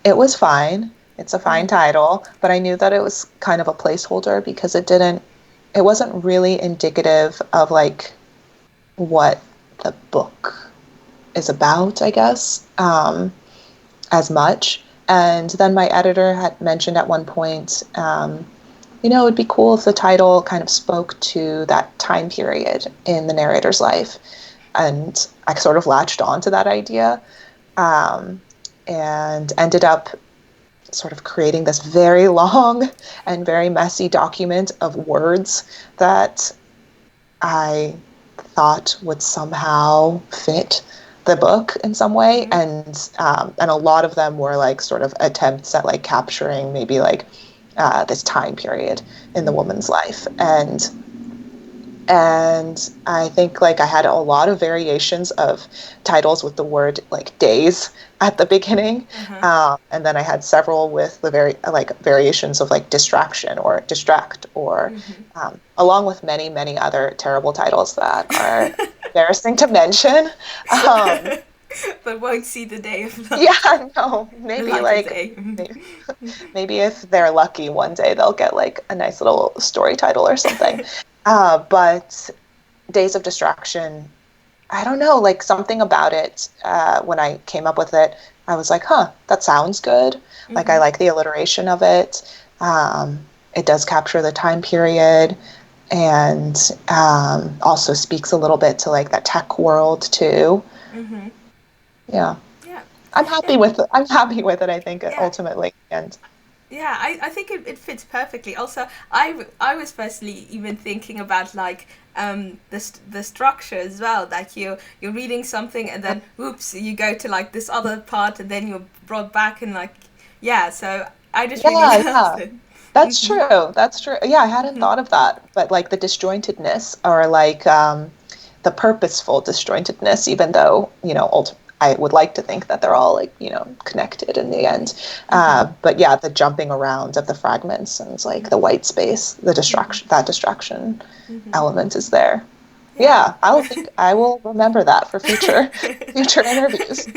it was fine. It's a fine title, but I knew that it was kind of a placeholder because it wasn't really indicative of like what the book is about, I guess, as much. And then my editor had mentioned at one point, it would be cool if the title kind of spoke to that time period in the narrator's life. And I sort of latched on to that idea, um, and ended up sort of creating this very long and very messy document of words that I thought would somehow fit the book in some way, Mm-hmm. and a lot of them were like sort of attempts at like capturing maybe like this time period in the woman's life, and I think like I had a lot of variations of titles with the word like days at the beginning, Uh-huh. and then I had several with the variations of like distraction or distract or along with many other terrible titles that are embarrassing to mention. Um, But won't see the day of yeah, no, the maybe light of like day. maybe if they're lucky one day they'll get like a nice little story title or something. But Days of Distraction, I don't know, like something about it. When I came up with it, I was like, huh, that sounds good. Like I like the alliteration of it. It does capture the time period, and also speaks a little bit to like that tech world too. Yeah, Yeah, I'm yeah, happy with it. I'm happy with it. I think yeah. ultimately, and Yeah, I think it fits perfectly. Also, I was personally even thinking about like the structure as well. That you're reading something and then whoops you go to like this other part and then you're brought back and like yeah. So I just really yeah, loved yeah. it. That's true. That's true. Yeah, I hadn't thought of that. But like the disjointedness or like the purposeful disjointedness, even though, I would like to think that they're all like, connected in the end. But yeah, the jumping around of the fragments and it's like the white space, that distraction element is there. Yeah. Yeah, I will remember that for future interviews.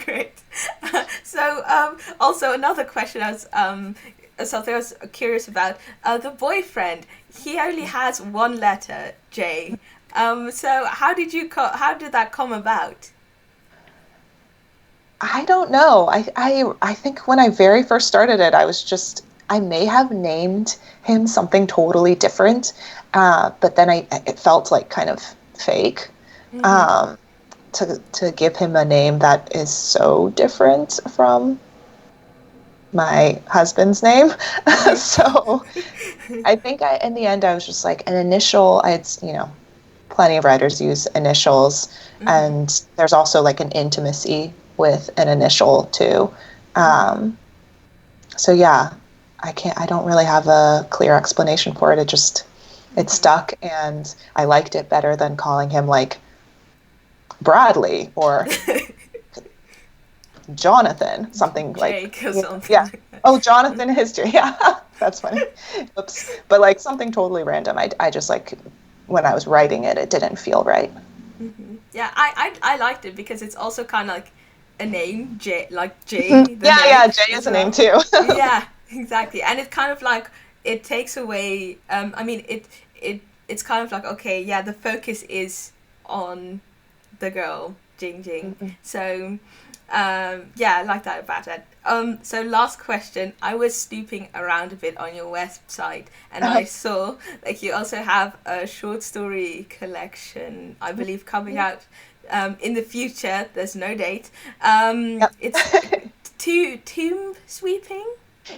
Great. Also another question I was something I was curious about. The boyfriend, he only has one letter, J. So how did that come about? I don't know. I think when I very first started it, I may have named him something totally different, but then it felt like kind of fake, um, to give him a name that is so different from my husband's name. So I think in the end I was just like an initial. Plenty of writers use initials, and there's also like an intimacy with an initial too. Um, so yeah, I don't really have a clear explanation for it. It stuck, and I liked it better than calling him like Bradley or Jonathan, something like, Jake or you know, something yeah. like that. Oh, Jonathan History. Yeah, that's funny. Oops. But like something totally random. I just like when I was writing it, it didn't feel right. Yeah, I liked it because it's also kind of like a name, J, like Mhm. J, the Yeah, name yeah. Jay as is a name well. too. Yeah, exactly. And it kind of like it takes away. I mean, it's kind of like okay, yeah, the focus is on the girl Jing Jing. Mhm. So, yeah, I like that about it. So last question. I was snooping around a bit on your website, and I saw like you also have a short story collection, I believe, coming out in the future. There's no date. Yep. It's tomb sweeping.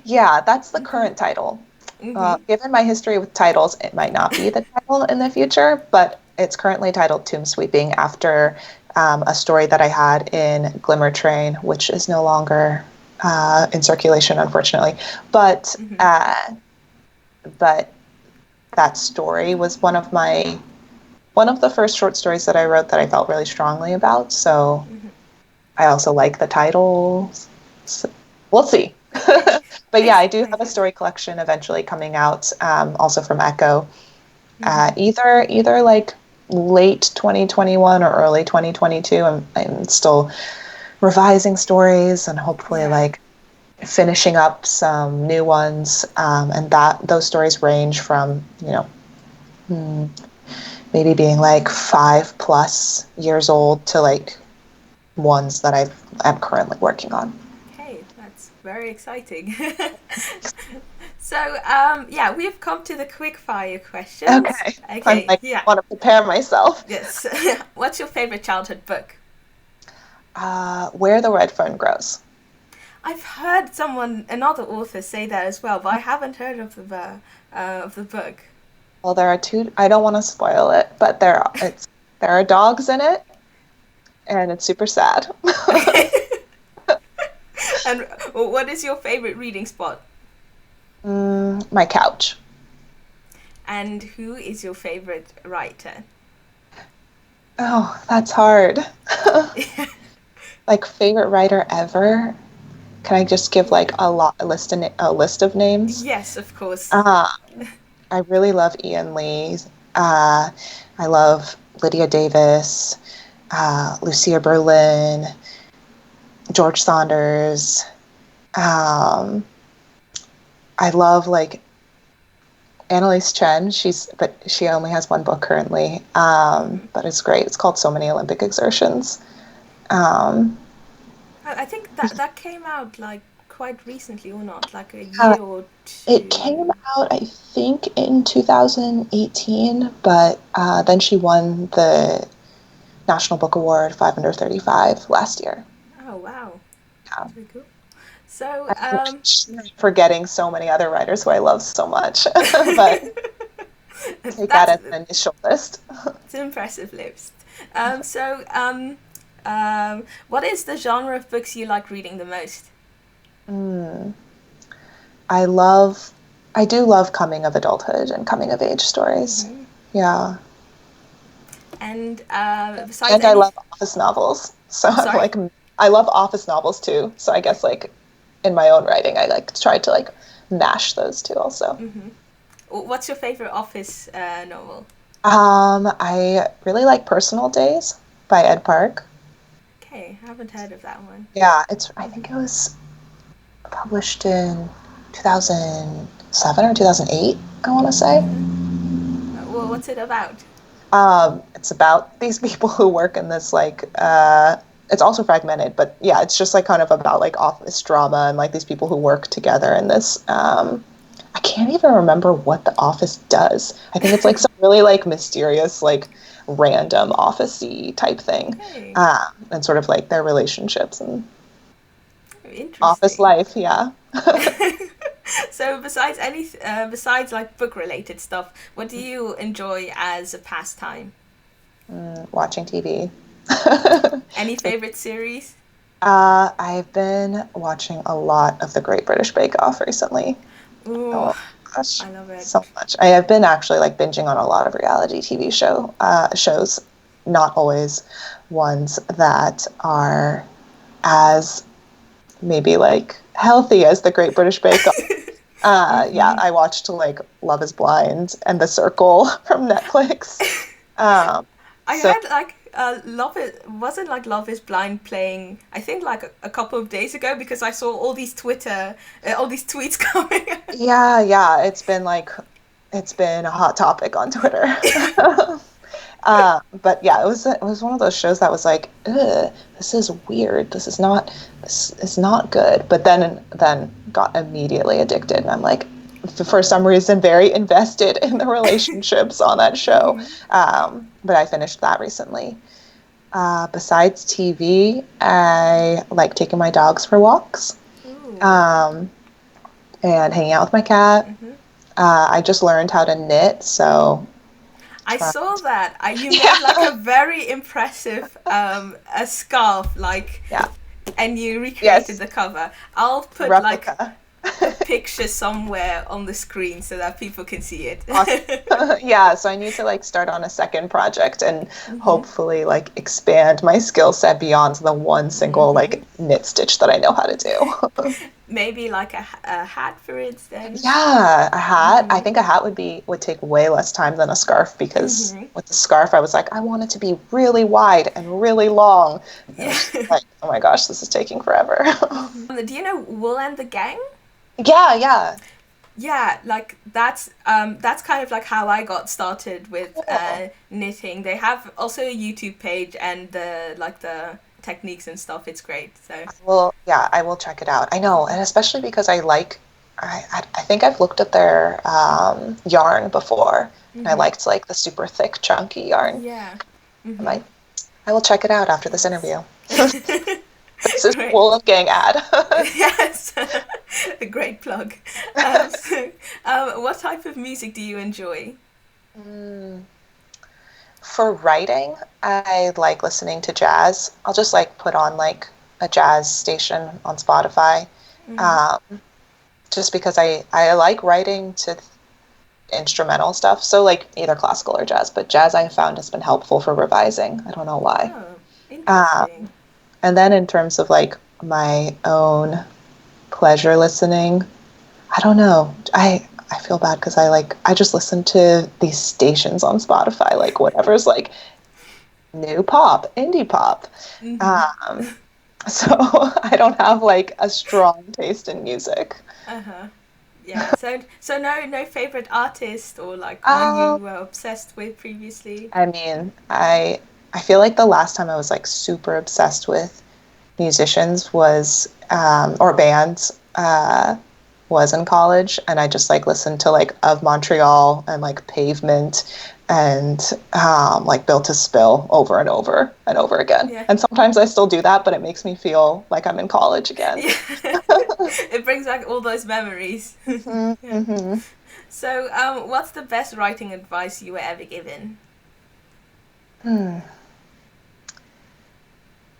Yeah, that's the current title. Mm-hmm. Given my history with titles, it might not be the title in the future, but it's currently titled Tomb Sweeping after a story that I had in Glimmer Train, which is no longer in circulation, unfortunately. But Mm-hmm. uh, but that story was one of the first short stories that I wrote that I felt really strongly about. So Mm-hmm. I also like the title. So we'll see. But yeah, I do Nice. have a story collection eventually coming out, also from Echo. Mm-hmm. Either like late 2021 or early 2022. I'm still revising stories and hopefully Yeah. like finishing up some new ones. And that those stories range from hmm, maybe being like 5+ years old to like ones that I'm currently working on. Okay, that's very exciting. So, yeah, we've come to the quick fire questions. Okay, I'm Okay, like yeah. want to prepare myself. Yes. What's your favorite childhood book? Where the Red Fern Grows. I've heard another author, say that as well, but I haven't heard of the book. Well, there are two. I don't want to spoil it, but there are dogs in it, and it's super sad. Okay. And what is your favorite reading spot? My couch. And who is your favorite writer? Oh, that's hard. Like favorite writer ever. Can I just give like a list of names? Yes, of course. Uh, I really love Ian Lee. Uh, I love Lydia Davis, Lucia Berlin, George Saunders. Um, I love like Annalise Chen. But she only has one book currently. But it's great. It's called So Many Olympic Exertions. Um, I think that came out like quite recently, or not, like a uh, year or it came two. out, I think, in 2018, but then she won the National Book Award 535 last year. Oh wow, Yeah. that's very cool. So, I'm forgetting so many other writers who I love so much, but take that that's as an initial list. it's an impressive list. So, what is the genre of books you like reading the most? Mm. I love, I do love coming of adulthood and coming of age stories. Hmm. Yeah. And besides And I any, love office novels. So I'm sorry. like, I love office novels too. So I guess like in my own writing, I like try to like mash those two also. Hmm. What's your favorite office novel? I really like Personal Days by Ed Park. Okay, I haven't heard of that one. Yeah, I think it was published in 2007 or 2008, I want to say. Well, what's it about? It's about these people who work in this like it's also fragmented, but yeah, it's just like kind of about like office drama and like these people who work together in this. I can't even remember what the office does. I think it's like some really like mysterious, like random officey type thing, Okay, and sort of like their relationships and office interesting. life. Yeah. So besides like book related stuff, what do you enjoy as a pastime? Watching TV. Any favorite series? I've been watching a lot of the Great British Bake Off recently. Ooh, Oh gosh, I love it. so much. I have been actually like binging on a lot of reality TV shows, not always ones that are as maybe like healthy as the Great British Bake Off. Yeah, I watched like Love Is Blind and The Circle from Netflix. Um, I so heard like Love Is wasn't like Love Is Blind playing. I think like a couple of days ago because I saw all these tweets coming. yeah, yeah, it's been a hot topic on Twitter. But yeah, it was one of those shows that was like, ugh, this is weird. This is not good. But then got immediately addicted, and I'm like, for some reason, very invested in the relationships on that show. But I finished that recently. Besides TV, I like taking my dogs for walks, Ooh. um, and hanging out with my cat. I just learned how to knit, so I try. saw that. You made like Yeah, a very impressive a scarf, like, yeah, and you recreated yes, the cover. I'll put like replica. a picture somewhere on the screen so that people can see it. Awesome. Yeah, so I need to like start on a second project and hopefully like expand my skill set beyond the one single like knit stitch that I know how to do. Maybe like a hat, for instance. Yeah, a hat. I think a hat would take way less time than a scarf because with the scarf I was like, I want it to be really wide and really long. And it Yeah. was just like, oh my gosh, this is taking forever. Do you know Wool and the Gang? Yeah, yeah. Yeah, like that's kind of like how I got started with Cool. knitting. They have also a YouTube page and the techniques and stuff. It's great. So Well, yeah, I will check it out. I know, and especially because I think I've looked at their yarn before, and I liked like the super thick, chunky yarn. yeah. I might, I will check it out after this interview. This is Great. Wool and Gang ad. Yes, a great plug. So, what type of music do you enjoy? Mm, For writing, I like listening to jazz. I'll just like put on like a jazz station on Spotify, um, just because I like writing to instrumental stuff. So like either classical or jazz, but jazz I found has been helpful for revising. I don't know why. Oh, Um, interesting. and then in terms of like my own pleasure listening, I don't know. I feel bad because I just listen to these stations on Spotify, like whatever's like new pop, indie pop. Um, so I don't have like a strong taste in music. Uh huh. Yeah. So no favorite artist or like one you Um, were obsessed with previously. I mean, I feel like the last time I was like super obsessed with musicians was or bands was in college, and I just like listened to like Of Montreal and like Pavement and like Built to Spill over and over and over again. Yeah. And sometimes I still do that, but it makes me feel like I'm in college again. Yeah. It brings back all those memories. Yeah. Mm-hmm. So, what's the best writing advice you were ever given? Hmm.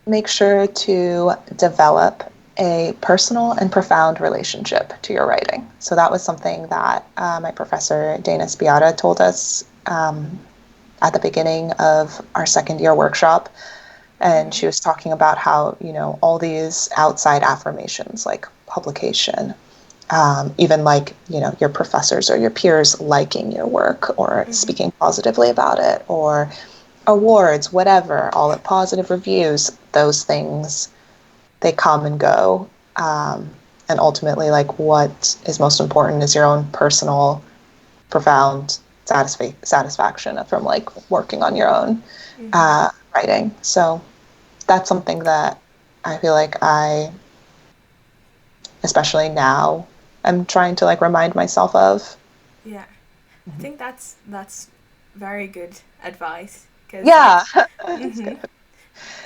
Make sure to develop a personal and profound relationship to your writing. So that was something that my professor Dana Spiata told us at the beginning of our second year workshop. And she was talking about how, all these outside affirmations like publication, even like, your professors or your peers liking your work or speaking positively about it, or awards, whatever, all the positive reviews, those things, they come and go. And ultimately, like what is most important is your own personal, profound satisfaction from like working on your own writing. So that's something that I feel like especially now, I'm trying to like remind myself of. Yeah, I think that's very good advice because like, Yeah, it's hmm good.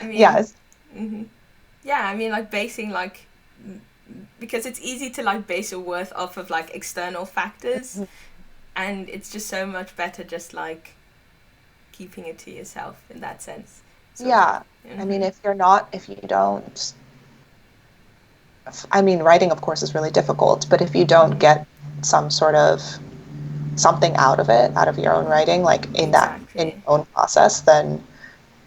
I mean, Yes. hmm yeah, I mean like basing like because it's easy to like base your worth off of like external factors, and it's just so much better just like keeping it to yourself in that sense, sort of. Yeah. I mean, if you don't, I mean, writing, of course, is really difficult, but if you don't get some sort of something out of it, out of your own writing, like in your Exactly. own process, then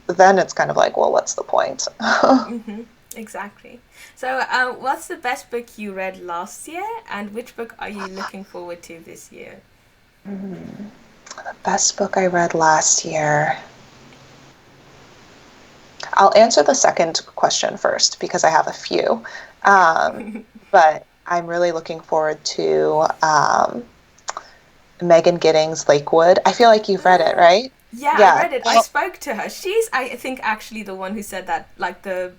it's kind of like, well, what's the point? Mm-hmm. Exactly. So, what's the best book you read last year, and which book are you looking forward to this year? The best book I read last year. I'll answer the second question first because I have a few. Um, Okay. but I'm really looking forward to Megan Giddings' Lakewood. I feel like you've read it, Ah, right? yeah, I Yeah. read it. I spoke to her. She's, I think, actually the one who said that, like the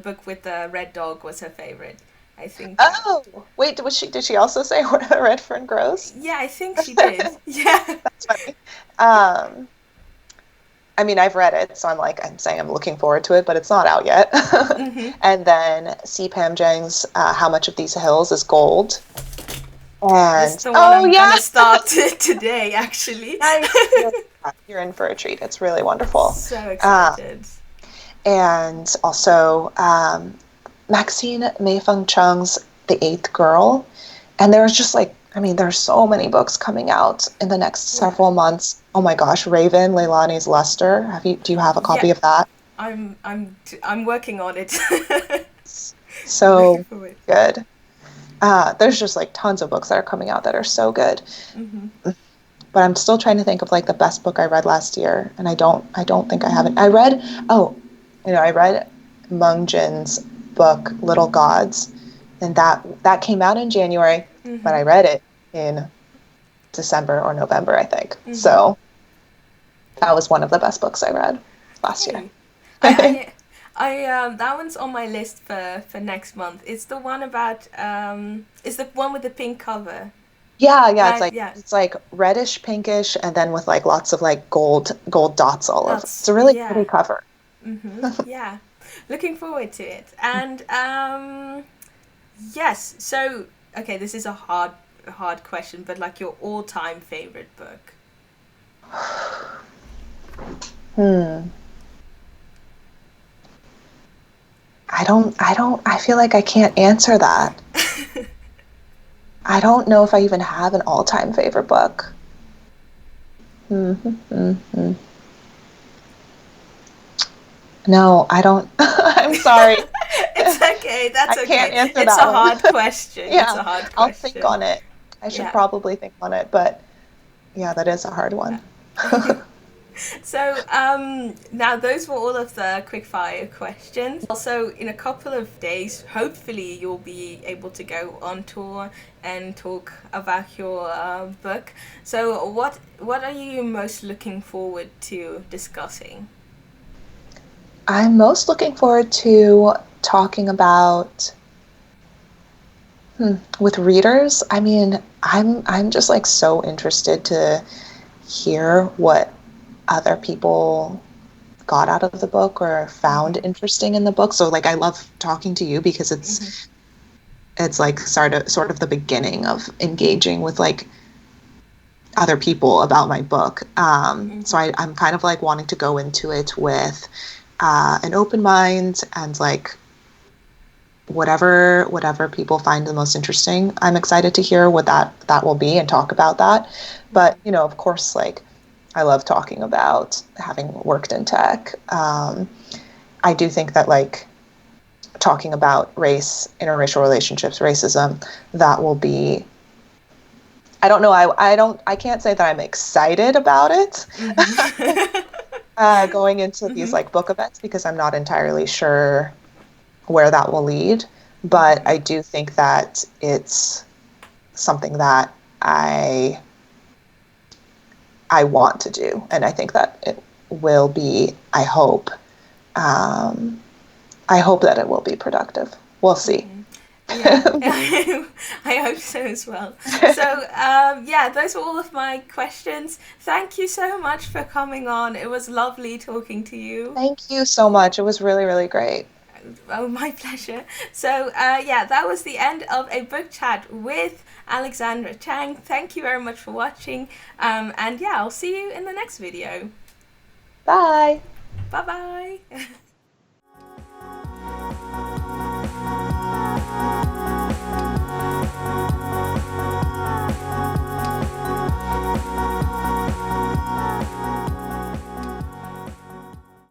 book with the red dog was her favorite. I think. Oh, wait, did she also say Where the Red Fern Grows? Yeah, I think she did. Yeah. That's funny. Um, I mean, I've read it, so I'm saying I'm looking forward to it, but it's not out yet. Mm-hmm. And then C. Pam Jang's How Much of These Hills is Gold. This is And the one oh I'm yeah, gonna start today, actually. nice. You're in for a treat. It's really wonderful. So Uh, excited. and also Maxine Mei-Feng Chung's The Eighth Girl. And there's just like, I mean, there's so many books coming out in the next Yeah. several months. Oh my gosh, Raven, Leilani's Luster. Do you have a Yeah. copy of that? I'm working on it. I'm looking So forward. good. There's just like tons of books that are coming out that are so good. Mm-hmm. But I'm still trying to think of like the best book I read last year, and I don't think I haven't. I read Mung Jin's book Little Gods, and that came out in January, but Mm-hmm. I read it in December or November, I think. Mm-hmm. So that was one of the best books I read last year. Hey, I that one's on my list for next month. It's the one about it's the one with the pink cover, Yeah, yeah, right? Yeah, it's like reddish pinkish and then with like lots of like gold dots all over. It's that's a really yeah. pretty cover. Mm-hmm. Yeah, looking forward to it. And yes, so okay, this is a hard question, but like your all-time favorite book. Hmm. I feel like I can't answer that. I don't know if I even have an all-time favorite book. Mm-hmm. No, I don't. I'm sorry. It's okay. That's I can't okay. answer It's that a one. hard question. It's Yeah, a hard I'll think question. on it. I should Yeah. probably think on it, but yeah, that is a hard one. So now those were all of the quickfire questions. Also, in a couple of days, hopefully you'll be able to go on tour and talk about your book. So what are you most looking forward to discussing? I'm most looking forward to talking about with readers. I mean, I'm just like so interested to hear what other people got out of the book or found Mm-hmm. interesting in the book. So like I love talking to you because Mm-hmm. it's like sort of the beginning of engaging with like other people about my book. So Mm-hmm. I'm kind of like wanting to go into it with an open mind and like whatever people find the most interesting. I'm excited to hear what that will be and talk about that. But of course, like I love talking about having worked in tech. I do think that like talking about race, interracial relationships, racism, that will be. I don't know. I can't say that I'm excited about it Mm-hmm. going into these Mm-hmm. like book events because I'm not entirely sure where that will lead. But Mm-hmm. I do think that it's something that I want to do, and I think that it will be. Um, I hope that it will be productive. We'll see. Mm-hmm. Yeah, I hope so as well. So, yeah, those were all of my questions. Thank you so much for coming on. It was lovely talking to you. Thank you so much. It was really, really great. Oh, my pleasure. So, yeah, that was the end of a book chat with Alexandra Chang. Thank you very much for watching. And yeah, I'll see you in the next video. Bye. Bye bye.